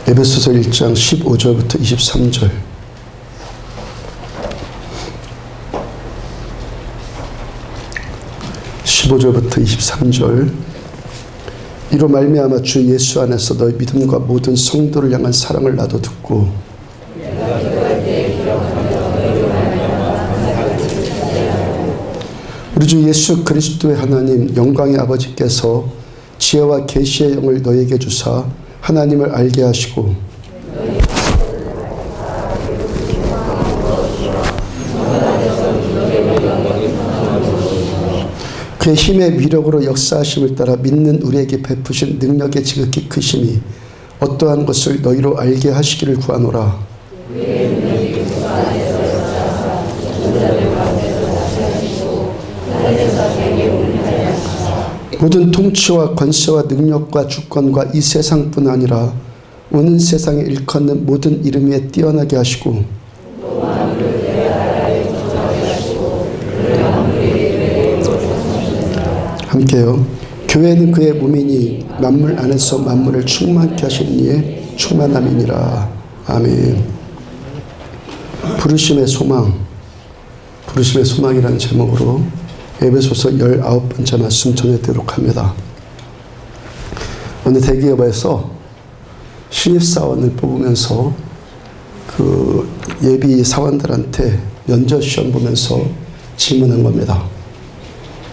에베소서 1장 15절부터 23절. (15절부터 23절) 이로 말미암아 주 예수 안에서 너희 믿음과 모든 성도를 향한 사랑을 나도 듣고 우리 주 예수 그리스도의 하나님 영광의 아버지께서 지혜와 계시의 영을 너희에게 주사 하나님을 알게 하시고 그의 힘의 위력으로 역사하심을 따라 믿는 우리에게 베푸신 능력의 지극히 크심이 어떠한 것을 너희로 알게 하시기를 구하노라. 모든 통치와 권세와 능력과 주권과 이 세상뿐 아니라 오는 세상에 일컫는 모든 이름 위에 뛰어나게 하시고 함께요. 교회는 그의 몸이니 만물 안에서 만물을 충만케 하신 이의 충만함이니라. 아멘. 부르심의 소망, 부르심의 소망이라는 제목으로 에베소서 19번째 말씀 전해드리도록 합니다. 오늘 대기업에서 신입사원을 뽑으면서 그 예비 사원들한테 면접시험 보면서 질문한 겁니다.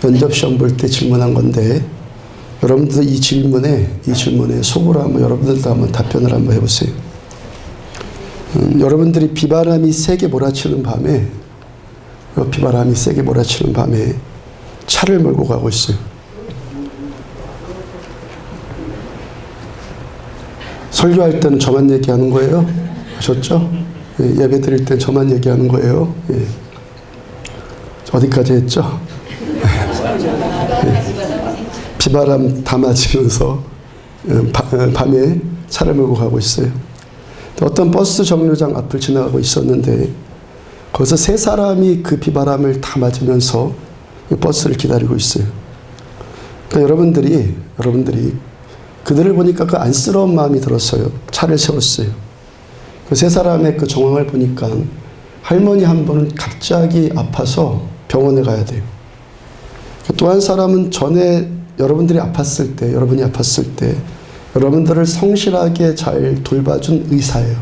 면접시험 볼 때 질문한 건데 여러분들 이 질문에 속으로 한번 여러분들도 한번 답변을 한번 해보세요. 여러분들이 비바람이 세게 몰아치는 밤에 차를 몰고 가고 있어요. 설교할 때는 저만 얘기하는 거예요. 아셨죠? 예배 드릴 땐 저만 얘기하는 거예요. 예. 어디까지 했죠? 비바람 다 맞으면서 밤에 차를 몰고 가고 있어요. 어떤 버스 정류장 앞을 지나가고 있었는데 거기서 세 사람이 그 비바람을 다 맞으면서 버스를 기다리고 있어요. 그러니까 여러분들이 그들을 보니까 그 안쓰러운 마음이 들었어요. 차를 세웠어요. 그 세 사람의 그 정황을 보니까 할머니 한 분은 갑자기 아파서 병원에 가야 돼요. 또 한 사람은 전에 여러분이 아팠을 때 여러분들을 성실하게 잘 돌봐준 의사예요.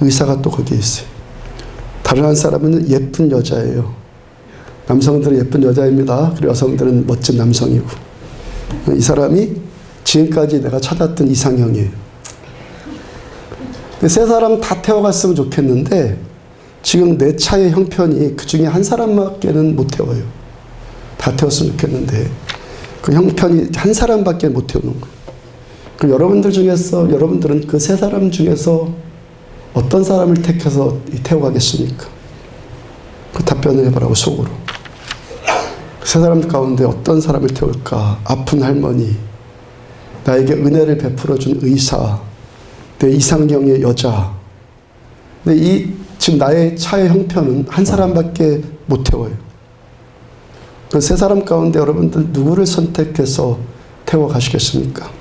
의사가 또 거기에 있어요. 다른 한 사람은 예쁜 여자예요. 남성들은 예쁜 여자입니다. 그리고 여성들은 멋진 남성이고. 이 사람이 지금까지 내가 찾았던 이상형이에요. 세 사람 다 태워갔으면 좋겠는데 지금 내 차의 형편이 그 중에 한 사람밖에는 못 태워요. 다 태웠으면 좋겠는데 그 형편이 한 사람밖에 못 태우는 거예요. 그럼 여러분들은 그 세 사람 중에서 어떤 사람을 택해서 태워가겠습니까? 그 답변을 해보라고 속으로. 세 사람 가운데 어떤 사람을 태울까? 아픈 할머니, 나에게 은혜를 베풀어준 의사, 내 이상형의 여자. 근데 지금 나의 차의 형편은 한 사람밖에 못 태워요. 그 세 사람 가운데 여러분들 누구를 선택해서 태워가시겠습니까?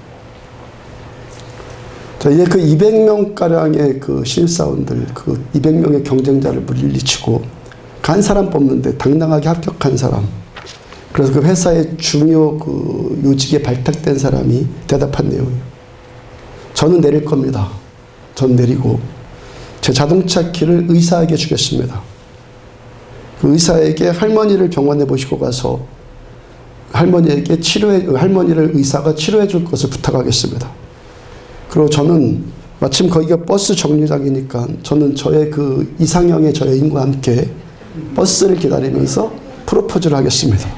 자, 이제 그 200명가량의 그 신입사원들, 그 200명의 경쟁자를 물리치고 간 사람 뽑는데 당당하게 합격한 사람. 그래서 그 회사의 중요 그 요직에 발탁된 사람이 대답한 내용이에요. 저는 내릴 겁니다. 저는 내리고 제 자동차 키를 의사에게 주겠습니다. 그 의사에게 할머니를 병원에 모시고 가서 할머니를 의사가 치료해 줄 것을 부탁하겠습니다. 그리고 저는 마침 거기가 버스 정류장이니까 저는 저의 그 이상형의 저 여인과 함께 버스를 기다리면서 프로포즈를 하겠습니다.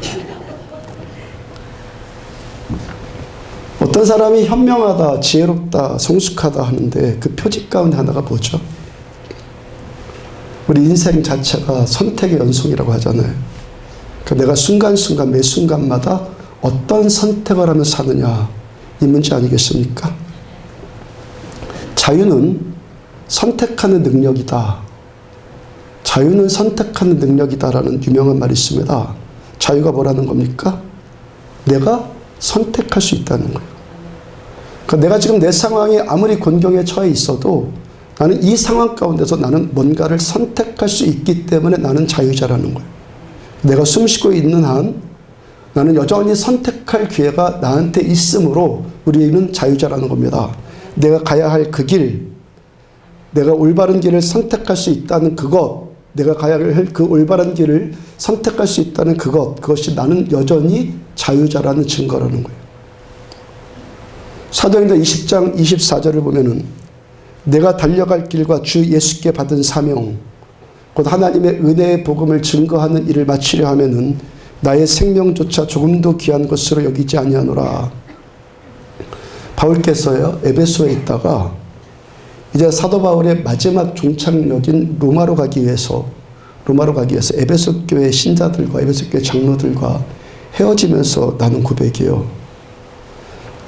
어떤 사람이 현명하다, 지혜롭다, 성숙하다 하는데 그 표직 가운데 하나가 뭐죠? 우리 인생 자체가 선택의 연속이라고 하잖아요. 그러니까 내가 순간순간 매 순간마다 어떤 선택을 하며 사느냐 이 문제 아니겠습니까? 자유는 선택하는 능력이다. 자유는 선택하는 능력이다라는 유명한 말이 있습니다. 자유가 뭐라는 겁니까? 내가 선택할 수 있다는 거예요. 그러니까 내가 지금 내 상황이 아무리 곤경에 처해 있어도 나는 이 상황 가운데서 나는 뭔가를 선택할 수 있기 때문에 나는 자유자라는 거예요. 내가 숨쉬고 있는 한 나는 여전히 선택할 기회가 나한테 있으므로 우리는 자유자라는 겁니다. 내가 가야 할 그 길, 내가 올바른 길을 선택할 수 있다는 그것, 내가 가야 할 그 올바른 길을 선택할 수 있다는 그것이 나는 여전히 자유자라는 증거라는 거예요. 사도행전 20장 24절을 보면은 내가 달려갈 길과 주 예수께 받은 사명, 곧 하나님의 은혜의 복음을 증거하는 일을 마치려 하면은 나의 생명조차 조금도 귀한 것으로 여기지 아니하노라. 바울께서요, 에베소에 있다가 이제 사도 바울의 마지막 종착역인 로마로 가기 위해서 에베소 교회 신자들과 에베소 교회 장로들과 헤어지면서 나눈 고백이에요.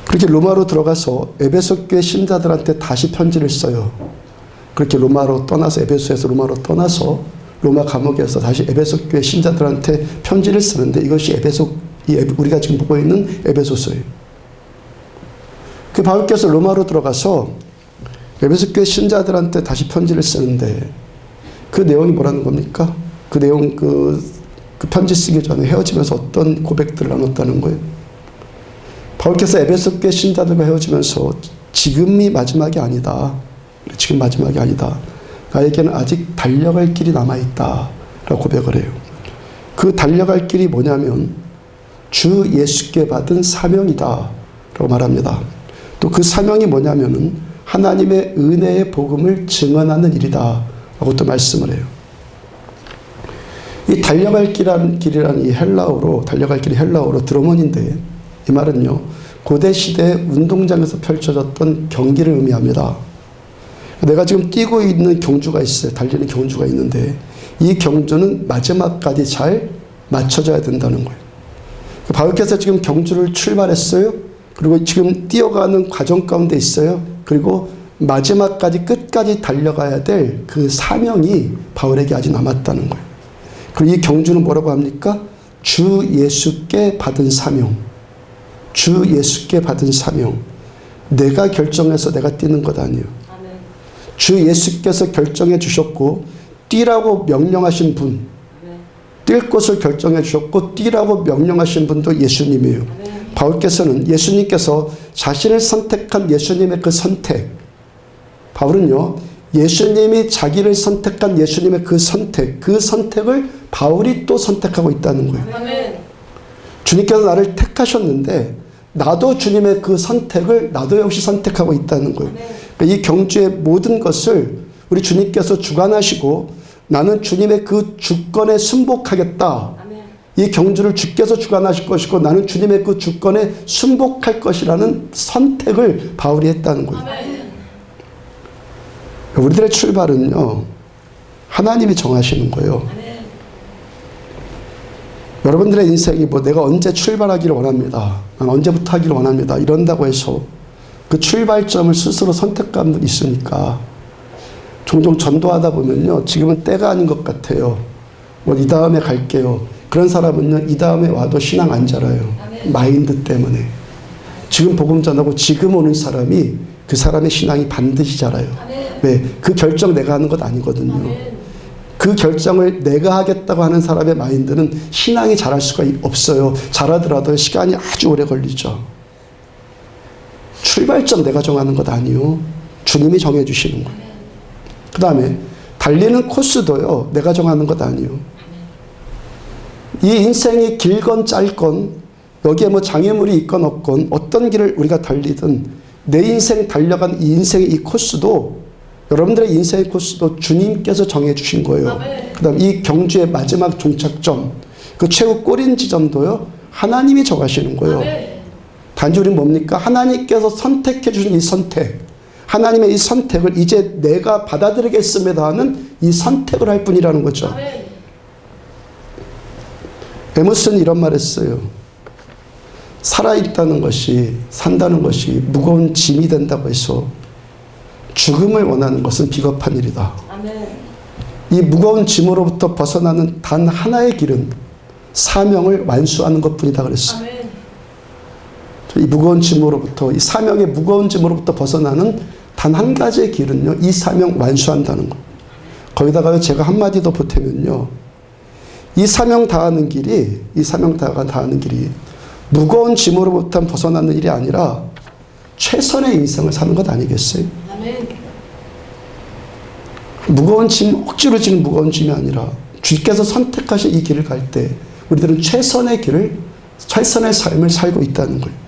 그렇게 로마로 들어가서 에베소 교회 신자들한테 다시 편지를 써요. 그렇게 로마로 떠나서 에베소에서 로마로 떠나서 로마 감옥에서 다시 에베소 교회 신자들한테 편지를 쓰는데 이것이 우리가 지금 보고 있는 에베소서예요. 그 바울께서 로마로 들어가서 에베소 교회 신자들한테 다시 편지를 쓰는데 그 내용이 뭐라는 겁니까? 그 내용 그 편지 쓰기 전에 헤어지면서 어떤 고백들을 나눴다는 거예요. 바울께서 에베소 교회 신자들과 헤어지면서 지금이 마지막이 아니다. 지금 마지막이 아니다. 나에게는 아직 달려갈 길이 남아있다. 라고 고백을 해요. 그 달려갈 길이 뭐냐면 주 예수께 받은 사명이다. 라고 말합니다. 또 그 사명이 뭐냐면은 하나님의 은혜의 복음을 증언하는 일이다. 라고 또 말씀을 해요. 이 달려갈 길이란 이 달려갈 길이 헬라어로 드로몬인데 이 말은요, 고대 시대 운동장에서 펼쳐졌던 경기를 의미합니다. 내가 지금 뛰고 있는 경주가 있어요. 달리는 경주가 있는데 이 경주는 마지막까지 잘 맞춰져야 된다는 거예요. 바울께서 지금 경주를 출발했어요. 그리고 지금 뛰어가는 과정 가운데 있어요. 그리고 마지막까지 끝까지 달려가야 될 그 사명이 바울에게 아직 남았다는 거예요. 그리고 이 경주는 뭐라고 합니까? 주 예수께 받은 사명. 주 예수께 받은 사명. 내가 결정해서 내가 뛰는 것 아니에요. 주 예수께서 결정해 주셨고 뛰라고 명령하신 분, 뛸 곳을 결정해 주셨고 뛰라고 명령하신 분도 예수님이에요. 바울께서는 예수님께서 자신을 선택한 예수님의 그 선택, 바울은요, 예수님이 자기를 선택한 예수님의 그 선택을 바울이 또 선택하고 있다는 거예요. 주님께서 나를 택하셨는데 나도 주님의 그 선택을 나도 역시 선택하고 있다는 거예요. 이 경주의 모든 것을 우리 주님께서 주관하시고 나는 주님의 그 주권에 순복하겠다. 이 경주를 주께서 주관하실 것이고 나는 주님의 그 주권에 순복할 것이라는 선택을 바울이 했다는 거예요. 우리들의 출발은요, 하나님이 정하시는 거예요. 여러분들의 인생이 내가 언제 출발하기를 원합니다. 난 언제부터 하기를 원합니다. 이런다고 해서 그 출발점을 스스로 선택하는 분 있으니까 종종 전도하다 보면요, 지금은 때가 아닌 것 같아요. 이 다음에 갈게요. 그런 사람은요, 이 다음에 와도 신앙 안 자라요. 마인드 때문에. 지금 복음 전하고 지금 오는 사람이 그 사람의 신앙이 반드시 자라요. 왜? 그 결정 내가 하는 것 아니거든요. 그 결정을 내가 하겠다고 하는 사람의 마인드는 신앙이 자랄 수가 없어요. 자라더라도 시간이 아주 오래 걸리죠. 출발점 내가 정하는 것 아니요. 주님이 정해주시는 거예요. 그 다음에 달리는 코스도요, 내가 정하는 것 아니요. 이 인생이 길건 짧건 여기에 장애물이 있건 없건 어떤 길을 우리가 달리든 내 인생 달려간 이 인생의 이 코스도 여러분들의 인생의 코스도 주님께서 정해주신 거예요. 그 다음 이 경주의 마지막 종착점, 그 최후 꼬린 지점도요, 하나님이 정하시는 거예요. 단지 우리는 뭡니까? 하나님께서 선택해 주신 이 선택, 하나님의 이 선택을 이제 내가 받아들이겠습니다 하는 이 선택을 할 뿐이라는 거죠. 에머슨이 이런 말 했어요. 살아있다는 것이, 산다는 것이 무거운 짐이 된다고 해서 죽음을 원하는 것은 비겁한 일이다. 이 무거운 짐으로부터 벗어나는 단 하나의 길은 사명을 완수하는 것뿐이다 그랬어요. 이 무거운 짐으로부터, 이 사명의 무거운 짐으로부터 벗어나는 단 한 가지의 길은요, 이 사명 완수한다는 거. 거기다가 제가 한마디 더 보태면요, 이 사명 다하는 길이 무거운 짐으로부터 벗어나는 일이 아니라 최선의 인생을 사는 것 아니겠어요? 아멘. 무거운 짐, 억지로 지는 무거운 짐이 아니라 주께서 선택하신 이 길을 갈 때 우리들은 최선의 삶을 살고 있다는 거예요.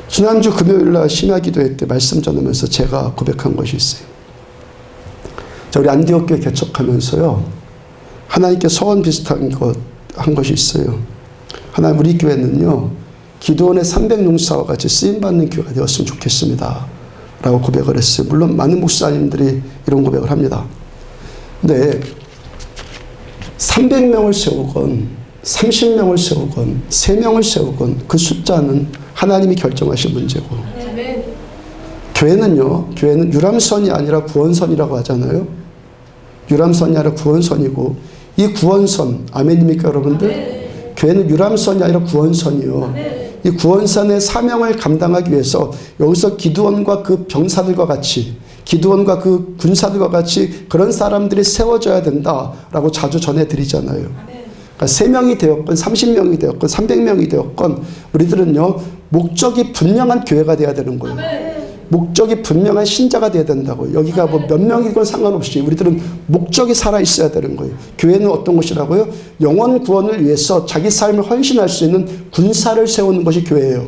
지난주 금요일날 심야기도회 때 말씀 전하면서 제가 고백한 것이 있어요. 자, 우리 안디옥 교회 개척하면서요, 하나님께 소원 비슷한 것 한 것이 있어요. 하나님, 우리 교회는요, 기도원의 300용사와 같이 쓰임받는 교회가 되었으면 좋겠습니다 라고 고백을 했어요. 물론 많은 목사님들이 이런 고백을 합니다. 근데 300명을 세우건 30명을 세우건 3명을 세우건 그 숫자는 하나님이 결정하실 문제고, 교회는 유람선이 아니라 구원선이라고 하잖아요. 유람선이 아니라 구원선이고, 이 구원선, 아멘입니까 여러분들? 교회는 유람선이 아니라 구원선이요. 이 구원선의 사명을 감당하기 위해서 여기서 기드온과 그 병사들과 같이, 기드온과 그 군사들과 같이 그런 사람들이 세워져야 된다라고 자주 전해드리잖아요. 그러니까 3명이 되었건 30명이 되었건 300명이 되었건 우리들은요, 목적이 분명한 교회가 돼야 되는 거예요. 목적이 분명한 신자가 돼야 된다고요. 여기가 뭐 몇 명이건 상관없이 우리들은 목적이 살아있어야 되는 거예요. 교회는 어떤 것이라고요? 영혼 구원을 위해서 자기 삶을 헌신할 수 있는 군사를 세우는 것이 교회예요.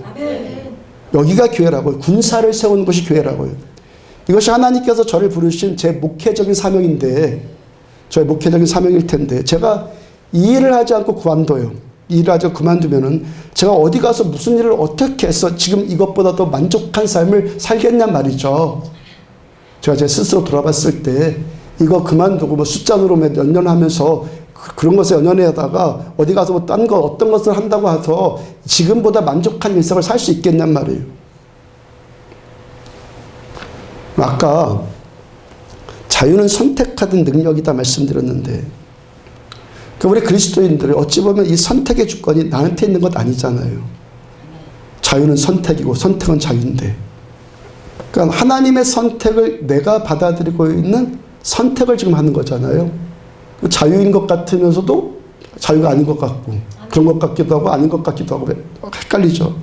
여기가 교회라고요. 군사를 세우는 것이 교회라고요. 이것이 하나님께서 저를 부르신 제 목회적인 사명인데, 저의 목회적인 사명일 텐데, 제가 이 일을 하지 않고 그만둬요. 이 일을 하지 않고 그만두면은 제가 어디 가서 무슨 일을 어떻게 해서 지금 이것보다 더 만족한 삶을 살겠냔 말이죠. 제가 제 스스로 돌아봤을 때 이거 그만두고 뭐 숫자로 연연하면서 그런 것에 연연하다가 어디 가서 뭐 딴 거 어떤 것을 한다고 해서 지금보다 만족한 일상을 살 수 있겠냔 말이에요. 아까 자유는 선택하는 능력이다 말씀드렸는데, 우리 그리스도인들이 어찌 보면 이 선택의 주권이 나한테 있는 것 아니잖아요. 자유는 선택이고 선택은 자유인데, 그러니까 하나님의 선택을 내가 받아들이고 있는 선택을 지금 하는 거잖아요. 자유인 것 같으면서도 자유가 아닌 것 같고, 그런 것 같기도 하고 아닌 것 같기도 하고 헷갈리죠.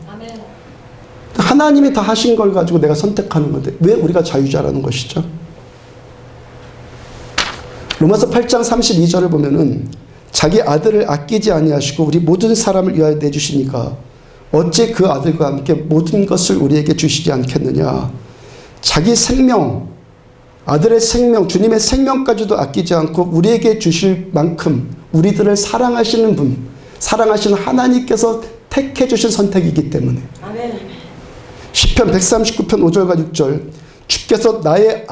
하나님이 다 하신 걸 가지고 내가 선택하는 건데 왜 우리가 자유자라는 것이죠? 로마서 8장 32절을 보면은 자기 아들을 아끼지 아니하시고 우리 모든 사람을 위하여 내주시니까 어찌 그 아들과 함께 모든 것을 우리에게 주시지 않겠느냐. 자기 생명, 아들의 생명, 주님의 생명까지도 아끼지 않고 우리에게 주실 만큼 우리들을 사랑하시는 분, 사랑하시는 하나님께서 택해 주신 선택이기 때문에. 아멘. 시편 139편 5절과 6절, 주께서 나의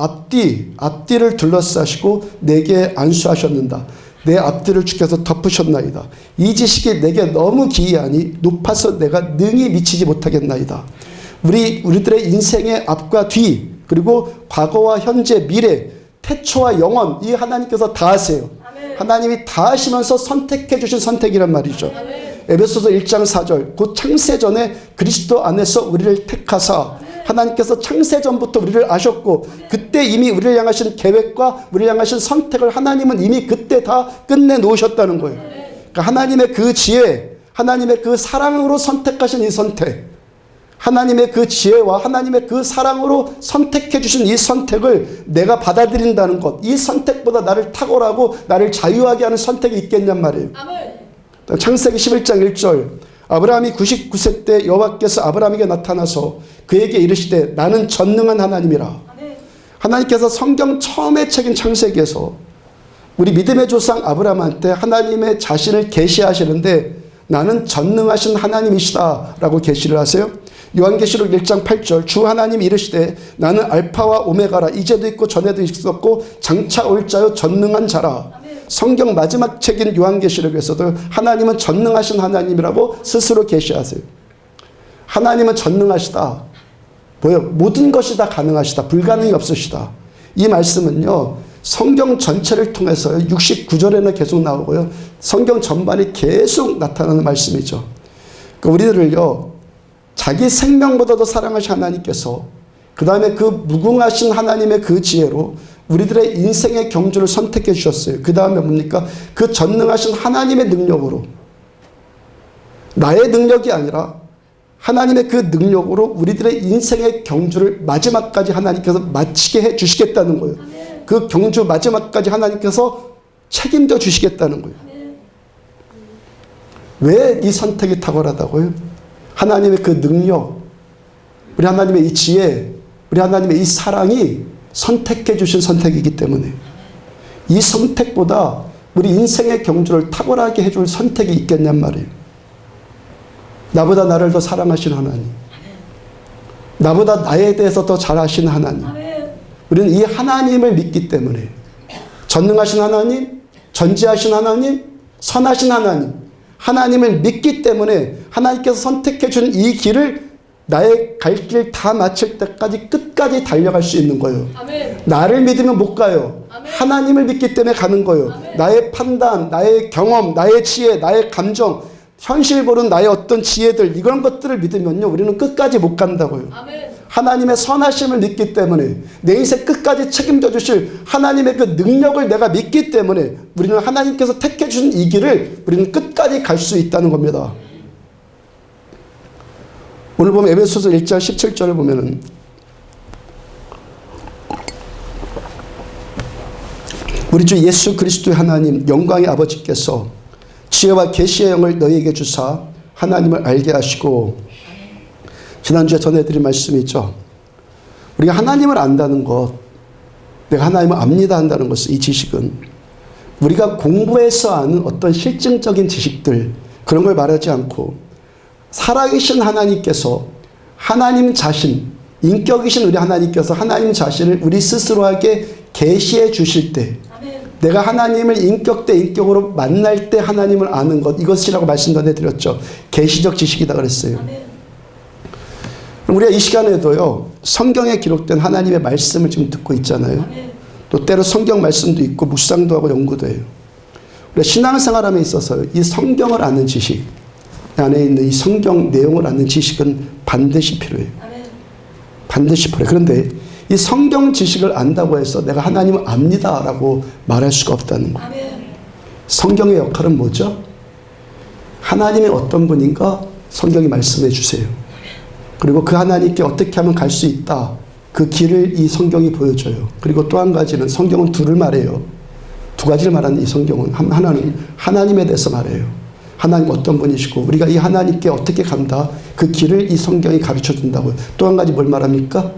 앞뒤를 둘러싸시고 내게 안수하셨는다. 내 앞뒤를 주께서 덮으셨나이다. 이 지식이 내게 너무 기이하니 높아서 내가 능히 미치지 못하겠나이다. 우리들의 인생의 앞과 뒤, 그리고 과거와 현재, 미래, 태초와 영원, 이 하나님께서 다 하세요. 아멘. 하나님이 다 하시면서 선택해 주신 선택이란 말이죠. 아멘. 에베소서 1장 4절, 곧 창세전에 그리스도 안에서 우리를 택하사, 하나님께서 창세전부터 우리를 아셨고 그때 이미 우리를 향하신 계획과 우리를 향하신 선택을 하나님은 이미 그때 다 끝내 놓으셨다는 거예요. 그러니까 하나님의 그 지혜, 하나님의 그 사랑으로 선택하신 이 선택, 하나님의 그 지혜와 하나님의 그 사랑으로 선택해 주신 이 선택을 내가 받아들인다는 것, 이 선택보다 나를 탁월하고 나를 자유하게 하는 선택이 있겠냔 말이에요. 창세기 11장 1절, 아브라함이 99세 때 여호와께서 아브라함에게 나타나서 그에게 이르시되 나는 전능한 하나님이라. 하나님께서 성경 처음에 책인 창세기에서 우리 믿음의 조상 아브라함한테 하나님의 자신을 계시하시는데 나는 전능하신 하나님이시다 라고 계시를 하세요. 요한계시록 1장 8절, 주 하나님이 이르시되 나는 알파와 오메가라. 이제도 있고 전에도 있었고 장차 올 자요 전능한 자라. 성경 마지막 책인 요한계시록에서도 하나님은 전능하신 하나님이라고 스스로 계시하세요. 하나님은 전능하시다. 모든 것이 다 가능하시다. 불가능이 없으시다. 이 말씀은요, 성경 전체를 통해서 69절에는 계속 나오고요, 성경 전반이 계속 나타나는 말씀이죠. 그러니까 우리들을요, 자기 생명보다도 사랑하신 하나님께서 그 다음에 그 무궁하신 하나님의 그 지혜로 우리들의 인생의 경주를 선택해 주셨어요. 그 다음에 뭡니까? 그 전능하신 하나님의 능력으로, 나의 능력이 아니라 하나님의 그 능력으로 우리들의 인생의 경주를 마지막까지 하나님께서 마치게 해 주시겠다는 거예요. 그 경주 마지막까지 하나님께서 책임져 주시겠다는 거예요. 왜 이 선택이 탁월하다고요? 하나님의 그 능력, 우리 하나님의 이 지혜, 우리 하나님의 이 사랑이 선택해 주신 선택이기 때문에 이 선택보다 우리 인생의 경주를 탁월하게 해줄 선택이 있겠냔 말이에요. 나보다 나를 더 사랑하신 하나님, 나보다 나에 대해서 더 잘 아시는 하나님, 우리는 이 하나님을 믿기 때문에 전능하신 하나님, 전지하신 하나님, 선하신 하나님, 하나님을 믿기 때문에 하나님께서 선택해 준 이 길을 나의 갈 길 다 마칠 때까지 끝까지 달려갈 수 있는 거예요. 아멘. 나를 믿으면 못 가요. 아멘. 하나님을 믿기 때문에 가는 거예요. 아멘. 나의 판단, 나의 경험, 나의 지혜, 나의 감정, 현실 보는 나의 어떤 지혜들, 이런 것들을 믿으면요, 우리는 끝까지 못 간다고요. 아멘. 하나님의 선하심을 믿기 때문에 내 인생 끝까지 책임져 주실 하나님의 그 능력을 내가 믿기 때문에 우리는 하나님께서 택해 주신 이 길을 우리는 끝까지 갈 수 있다는 겁니다. 오늘 보면 에베소서 1장 17절을 보면은 우리 주 예수 그리스도의 하나님 영광의 아버지께서 지혜와 계시의 영을 너희에게 주사 하나님을 알게 하시고, 지난주에 전해드린 말씀이 있죠. 우리가 하나님을 안다는 것, 내가 하나님을 압니다 한다는 것은, 이 지식은 우리가 공부해서 아는 어떤 실증적인 지식들, 그런 걸 말하지 않고 살아계신 하나님께서 하나님 자신, 인격이신 우리 하나님께서 하나님 자신을 우리 스스로에게 계시해 주실 때, 내가 하나님을 인격 대 인격으로 만날 때 하나님을 아는 것, 이것이라고 말씀 전해드렸죠. 계시적 지식이다 그랬어요. 우리가 이 시간에도요, 성경에 기록된 하나님의 말씀을 지금 듣고 있잖아요. 또 때로 성경 말씀도 있고 묵상도 하고 연구도 해요. 우리가 신앙생활함에 있어서 이 성경을 아는 지식, 안에 있는 이 성경 내용을 아는 지식은 반드시 필요해요. 반드시 필요해요. 그런데 이 성경 지식을 안다고 해서 내가 하나님을 압니다라고 말할 수가 없다는 거예요. 성경의 역할은 뭐죠? 하나님이 어떤 분인가 성경이 말씀해 주세요. 그리고 그 하나님께 어떻게 하면 갈 수 있다, 그 길을 이 성경이 보여줘요. 그리고 또 한 가지는, 성경은 둘을 말해요. 두 가지를 말하는 이 성경은, 하나는 하나님에 대해서 말해요. 하나님 어떤 분이시고 우리가 이 하나님께 어떻게 간다, 그 길을 이 성경이 가르쳐 준다고요. 또 한 가지 뭘 말합니까?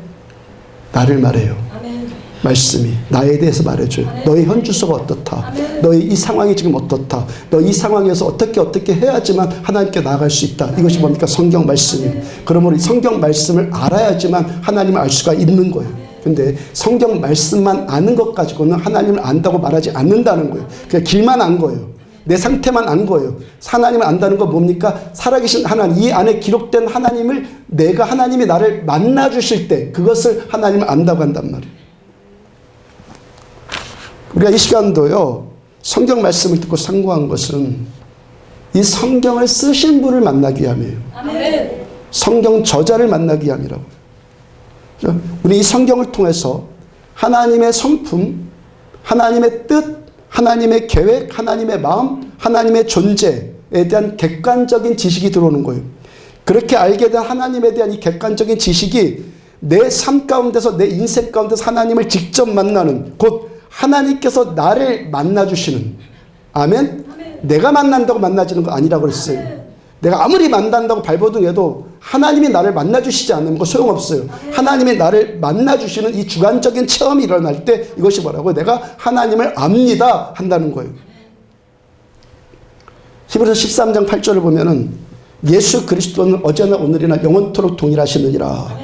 나를 말해요. 아멘. 말씀이 나에 대해서 말해줘요. 아멘. 너의 현 주소가 어떻다, 아멘. 너의 이 상황이 지금 어떻다, 너 이 상황에서 어떻게 해야지만 하나님께 나아갈 수 있다. 이것이 뭡니까? 성경 말씀이에요. 그러므로 성경 말씀을 알아야지만 하나님을 알 수가 있는 거예요. 근데 성경 말씀만 아는 것 가지고는 하나님을 안다고 말하지 않는다는 거예요. 그냥 길만 안 거예요. 내 상태만 안 거예요. 하나님을 안다는 건 뭡니까? 살아계신 하나님, 이 안에 기록된 하나님을, 내가 하나님이 나를 만나 주실 때 그것을 하나님을 안다고 한단 말이에요. 우리가 이 시간도요, 성경 말씀을 듣고 상고한 것은 이 성경을 쓰신 분을 만나기 위함이에요. 아멘. 성경 저자를 만나기 위함이라고요. 우리 이 성경을 통해서 하나님의 성품, 하나님의 뜻, 하나님의 계획, 하나님의 마음, 하나님의 존재에 대한 객관적인 지식이 들어오는 거예요. 그렇게 알게 된 하나님에 대한 이 객관적인 지식이 내 삶 가운데서, 내 인생 가운데서 하나님을 직접 만나는, 곧 하나님께서 나를 만나주시는, 아멘? 내가 만난다고 만나지는 거 아니라고 그랬어요. 내가 아무리 만난다고 발버둥해도 하나님이 나를 만나주시지 않으면 그거 소용없어요. 하나님이 나를 만나주시는 이 주관적인 체험이 일어날 때 이것이 뭐라고요? 내가 하나님을 압니다 한다는 거예요. 히브리서 13장 8절을 보면은 예수 그리스도는 어제나 오늘이나 영원토록 동일하시느니라.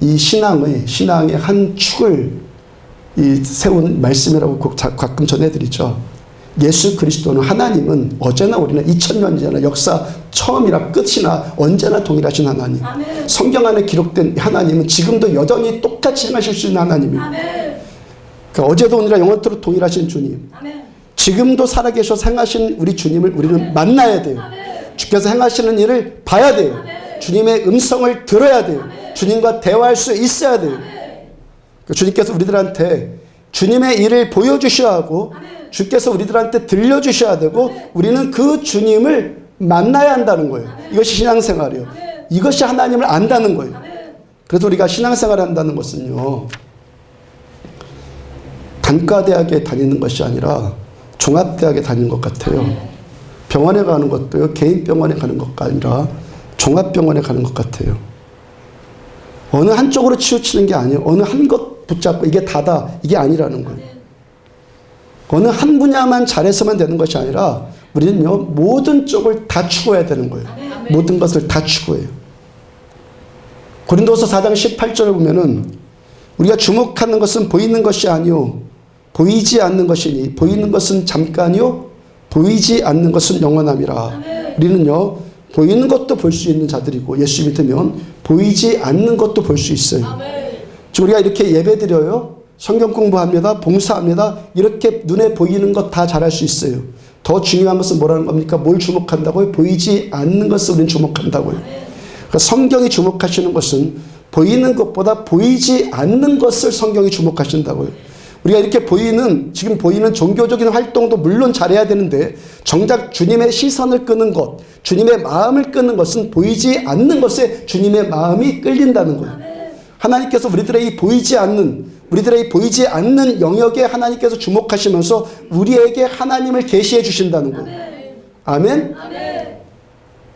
이 신앙의 한 축을 세운 말씀이라고 가끔 전해드리죠. 예수 그리스도는, 하나님은 어제나 우리나 2000년 전이나 역사 처음이나 끝이나 언제나 동일하신 하나님. 아멘. 성경 안에 기록된 하나님은 지금도 여전히 똑같이 행하실 수 있는 하나님이에요. 그러니까 어제도 오늘이나 영원토록 동일하신 주님. 아멘. 지금도 살아계셔서 행하신 우리 주님을 우리는 만나야 돼요. 아멘. 주께서 행하시는 일을 봐야 돼요. 주님의 음성을 들어야 돼요. 주님과 대화할 수 있어야 돼요. 주님께서 우리들한테 주님의 일을 보여주셔야 하고 주께서 우리들한테 들려주셔야 되고 우리는 그 주님을 만나야 한다는 거예요. 이것이 신앙생활이에요. 이것이 하나님을 안다는 거예요. 그래서 우리가 신앙생활을 한다는 것은요, 단과대학에 다니는 것이 아니라 종합대학에 다니는 것 같아요. 병원에 가는 것도요, 개인 병원에 가는 것가 아니라 종합병원에 가는 것 같아요. 어느 한쪽으로 치우치는 게 아니에요. 어느 한 것 붙잡고 이게 다다, 이게 아니라는 거예요. 어느 한 분야만 잘해서만 되는 것이 아니라 우리는요, 모든 쪽을 다 추구해야 되는 거예요. 모든 것을 다 추구해요. 고린도서 4장 18절을 보면은 우리가 주목하는 것은 보이는 것이 아니요 보이지 않는 것이니 보이는 것은 잠깐이요 보이지 않는 것은 영원함이라. 우리는요, 보이는 것도 볼 수 있는 자들이고 예수 믿으면 보이지 않는 것도 볼 수 있어요. 지금 우리가 이렇게 예배드려요, 성경 공부합니다, 봉사합니다. 이렇게 눈에 보이는 것 다 잘할 수 있어요. 더 중요한 것은 뭐라는 겁니까? 뭘 주목한다고요? 보이지 않는 것을 우리는 주목한다고요. 그러니까 성경이 주목하시는 것은 보이는 것보다 보이지 않는 것을 성경이 주목하신다고요. 우리가 이렇게 지금 보이는 종교적인 활동도 물론 잘해야 되는데 정작 주님의 시선을 끄는 것, 주님의 마음을 끄는 것은 보이지 않는 것에 주님의 마음이 끌린다는 거예요. 하나님께서 우리들의 이 보이지 않는 영역에 하나님께서 주목하시면서 우리에게 하나님을 계시해 주신다는 거예요. 아멘?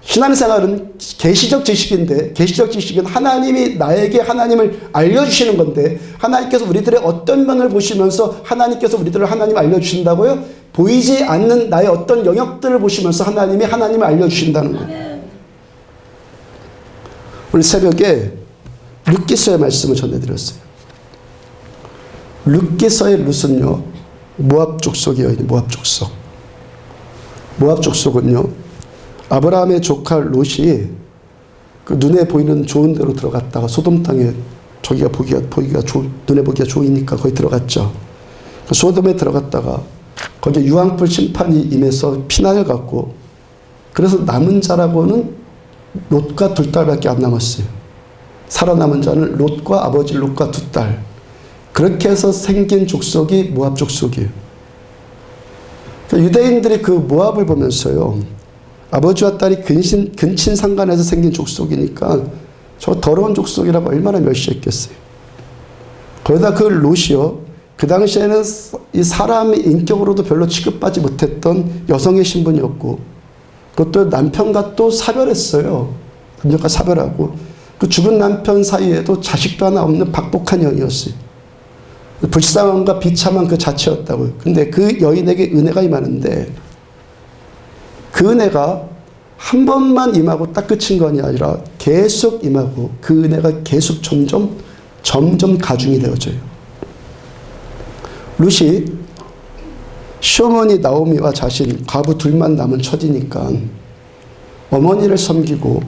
신앙생활은 계시적 지식인데, 계시적 지식은 하나님이 나에게 하나님을 알려주시는 건데, 하나님께서 우리들의 어떤 면을 보시면서 하나님께서 우리들을 하나님 알려주신다고요? 보이지 않는 나의 어떤 영역들을 보시면서 하나님이 하나님을 알려주신다는 거예요. 오늘 새벽에 룻기서의 말씀을 전해드렸어요. 룻기서의 룻은요, 모압 족속의 여인, 모압 족속. 모압 족속은요, 아브라함의 조카 롯이 그 눈에 보이는 좋은 데로 들어갔다가 소돔 땅에 저기가 눈에 보기가 좋으니까 거기 들어갔죠. 소돔에 들어갔다가 거기에 유황불 심판이 임해서 피난을 갔고, 그래서 남은 자라고는 롯과 2딸밖에 안 남았어요. 살아남은 자는 롯과 아버지 롯과 2딸. 그렇게 해서 생긴 족속이 모압 족속이에요. 유대인들이 그 모압을 보면서요, 아버지와 딸이 근친 상간에서 생긴 족속이니까 저 더러운 족속이라고 얼마나 멸시했겠어요. 거기다 그 롯이요, 그 당시에는 이 사람의 인격으로도 별로 취급받지 못했던 여성의 신분이었고, 그것도 남편과 또 사별했어요. 남편과 사별하고, 그 죽은 남편 사이에도 자식도 하나 없는 박복한 여인이었어요. 불쌍함과 비참한 그 자체였다고요. 근데 그 여인에게 은혜가 임하는데, 그 은혜가 한 번만 임하고 딱 끝인 것이 아니라 계속 임하고 그 은혜가 계속 점점 가중이 되어져요. 룻이 시어머니 나오미와 자신, 과부 둘만 남은 처지니까 어머니를 섬기고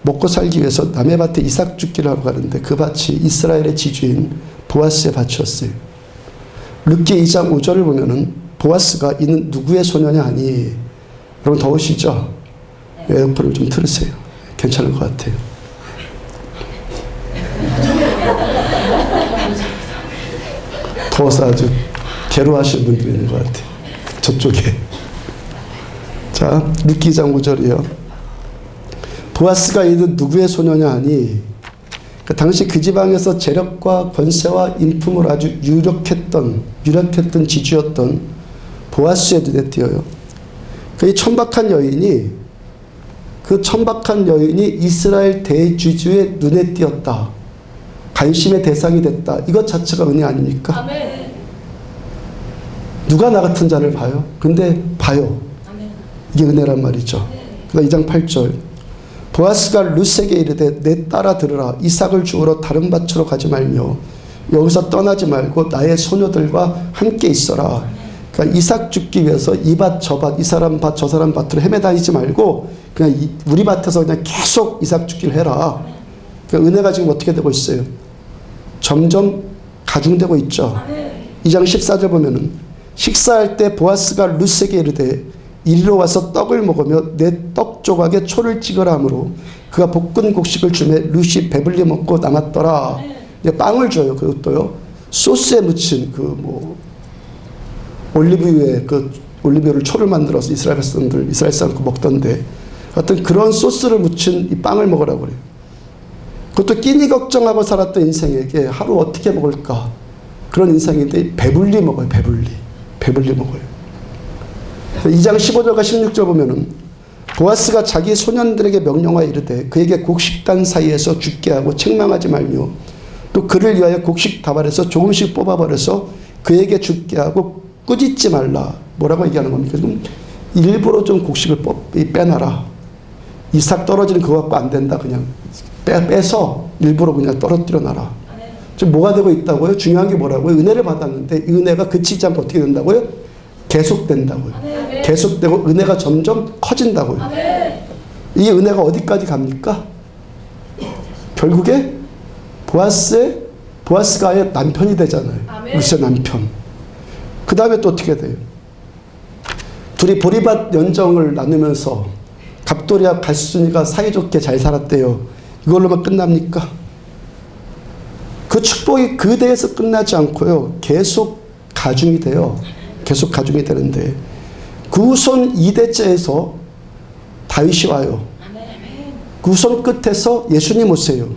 먹고 살기 위해서 남의 밭에 이삭 죽기를 하러 가는데 그 밭이 이스라엘의 지주인 보아스의 밭이었어요. 룻기 2장 5절을 보면은 보아스가 이는 누구의 소녀냐 하니, 여러분 더우시죠? 에어컨을 좀 틀으세요. 괜찮을 것 같아요. 더워서 아주 괴로워하시는 분들이 있는 것 같아요. 저쪽에. 자, 룻기 2장 5절이요. 보아스가 이는 누구의 소녀냐 하니, 그 당시 그 지방에서 재력과 권세와 인품을 아주 유력했던 지주였던 보아스의 눈에 띄어요. 그 천박한 여인이 이스라엘 대지주의 눈에 띄었다. 관심의 대상이 됐다. 이것 자체가 은혜 아닙니까? 아멘. 누가 나 같은 자를 봐요? 근데 봐요. 아멘. 이게 은혜란 말이죠. 그다음 2장 8절. 보아스가 룻에게 이르되 내 딸아 들으라. 이삭을 주우러 다른 밭으로 가지 말며 여기서 떠나지 말고 나의 소녀들과 함께 있어라. 그러니까 이삭 죽기 위해서 이 밭 저 밭, 이 사람 밭 저 사람 밭으로 헤매다니지 말고 그냥 우리 밭에서 그냥 계속 이삭 죽기를 해라. 그러니까 은혜가 지금 어떻게 되고 있어요? 점점 가중되고 있죠. 2장 14절 보면은 식사할 때 보아스가 룻에게 이르되 이리로 와서 떡을 먹으며 내 떡 조각에 초를 찍으라 하므로 그가 볶은 곡식을 주매 룻이 배불리 먹고 남았더라. 빵을 줘요. 그것도요. 소스에 묻힌 올리브유에 올리브유를 초를 만들어서 이스라엘 사람들 먹던데 하여튼 그런 소스를 묻힌 이 빵을 먹으라고 그래요. 그것도 끼니 걱정하고 살았던 인생에게 하루 어떻게 먹을까 그런 인생인데 배불리 먹어요. 배불리 먹어요. 2장 15절과 16절 보면은 보아스가 자기 소년들에게 명령하여 이르되 그에게 곡식단 사이에서 죽게 하고 책망하지 말며 또 그를 위하여 곡식 다발에서 조금씩 뽑아버려서 그에게 죽게 하고 꾸짖지 말라. 뭐라고 얘기하는 겁니까? 지금 일부러 좀 곡식을 빼놔라. 이삭 떨어지는 그거 갖고 안 된다. 그냥 빼서 일부러 그냥 떨어뜨려 놔라. 지금 뭐가 되고 있다고요? 중요한 게 뭐라고요? 은혜를 받았는데 이 은혜가 그치지 않고 어떻게 된다고요? 계속된다고요. 계속되고 은혜가 점점 커진다고요. 이 은혜가 어디까지 갑니까? 결국에 보아스가의 남편이 되잖아요. 루시의 남편. 그 다음에 또 어떻게 돼요? 둘이 보리밭 연정을 나누면서 갑돌이와 갈순이가 사이좋게 잘 살았대요. 이걸로만 끝납니까? 그 축복이 그 데에서 끝나지 않고요. 계속 가중이 돼요. 계속 가중이 되는데 그 후손 2대째에서 다윗이 와요. 그 후손 끝에서 예수님 오세요.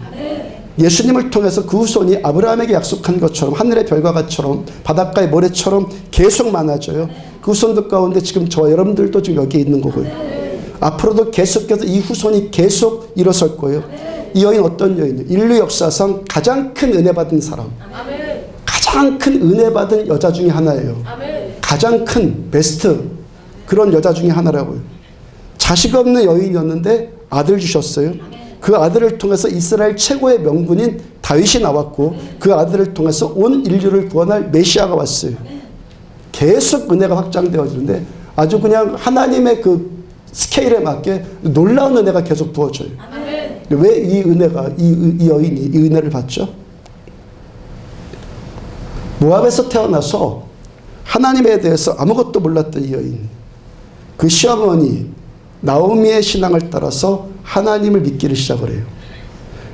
예수님을 통해서 그 후손이 아브라함에게 약속한 것처럼 하늘의 별과 같처럼 바닷가의 모래처럼 계속 많아져요. 그 후손들 가운데 지금 저와 여러분들도 지금 여기에 있는 거고요. 앞으로도 계속해서 이 후손이 계속 일어설 거예요. 이 여인 어떤 여인이에요? 인류 역사상 가장 큰 은혜 받은 사람. 가장 큰 은혜 받은 여자 중에 하나예요. 가장 큰 베스트 그런 여자 중에 하나라고요. 자식 없는 여인이었는데 아들 주셨어요. 그 아들을 통해서 이스라엘 최고의 명군인 다윗이 나왔고 그 아들을 통해서 온 인류를 구원할 메시아가 왔어요. 계속 은혜가 확장되어지는데 아주 그냥 하나님의 그 스케일에 맞게 놀라운 은혜가 계속 부어져요. 왜 이 은혜가 이 여인이 이 은혜를 받죠? 모압에서 태어나서 하나님에 대해서 아무것도 몰랐던 이 여인, 그 시어머니 나오미의 신앙을 따라서 하나님을 믿기를 시작을 해요.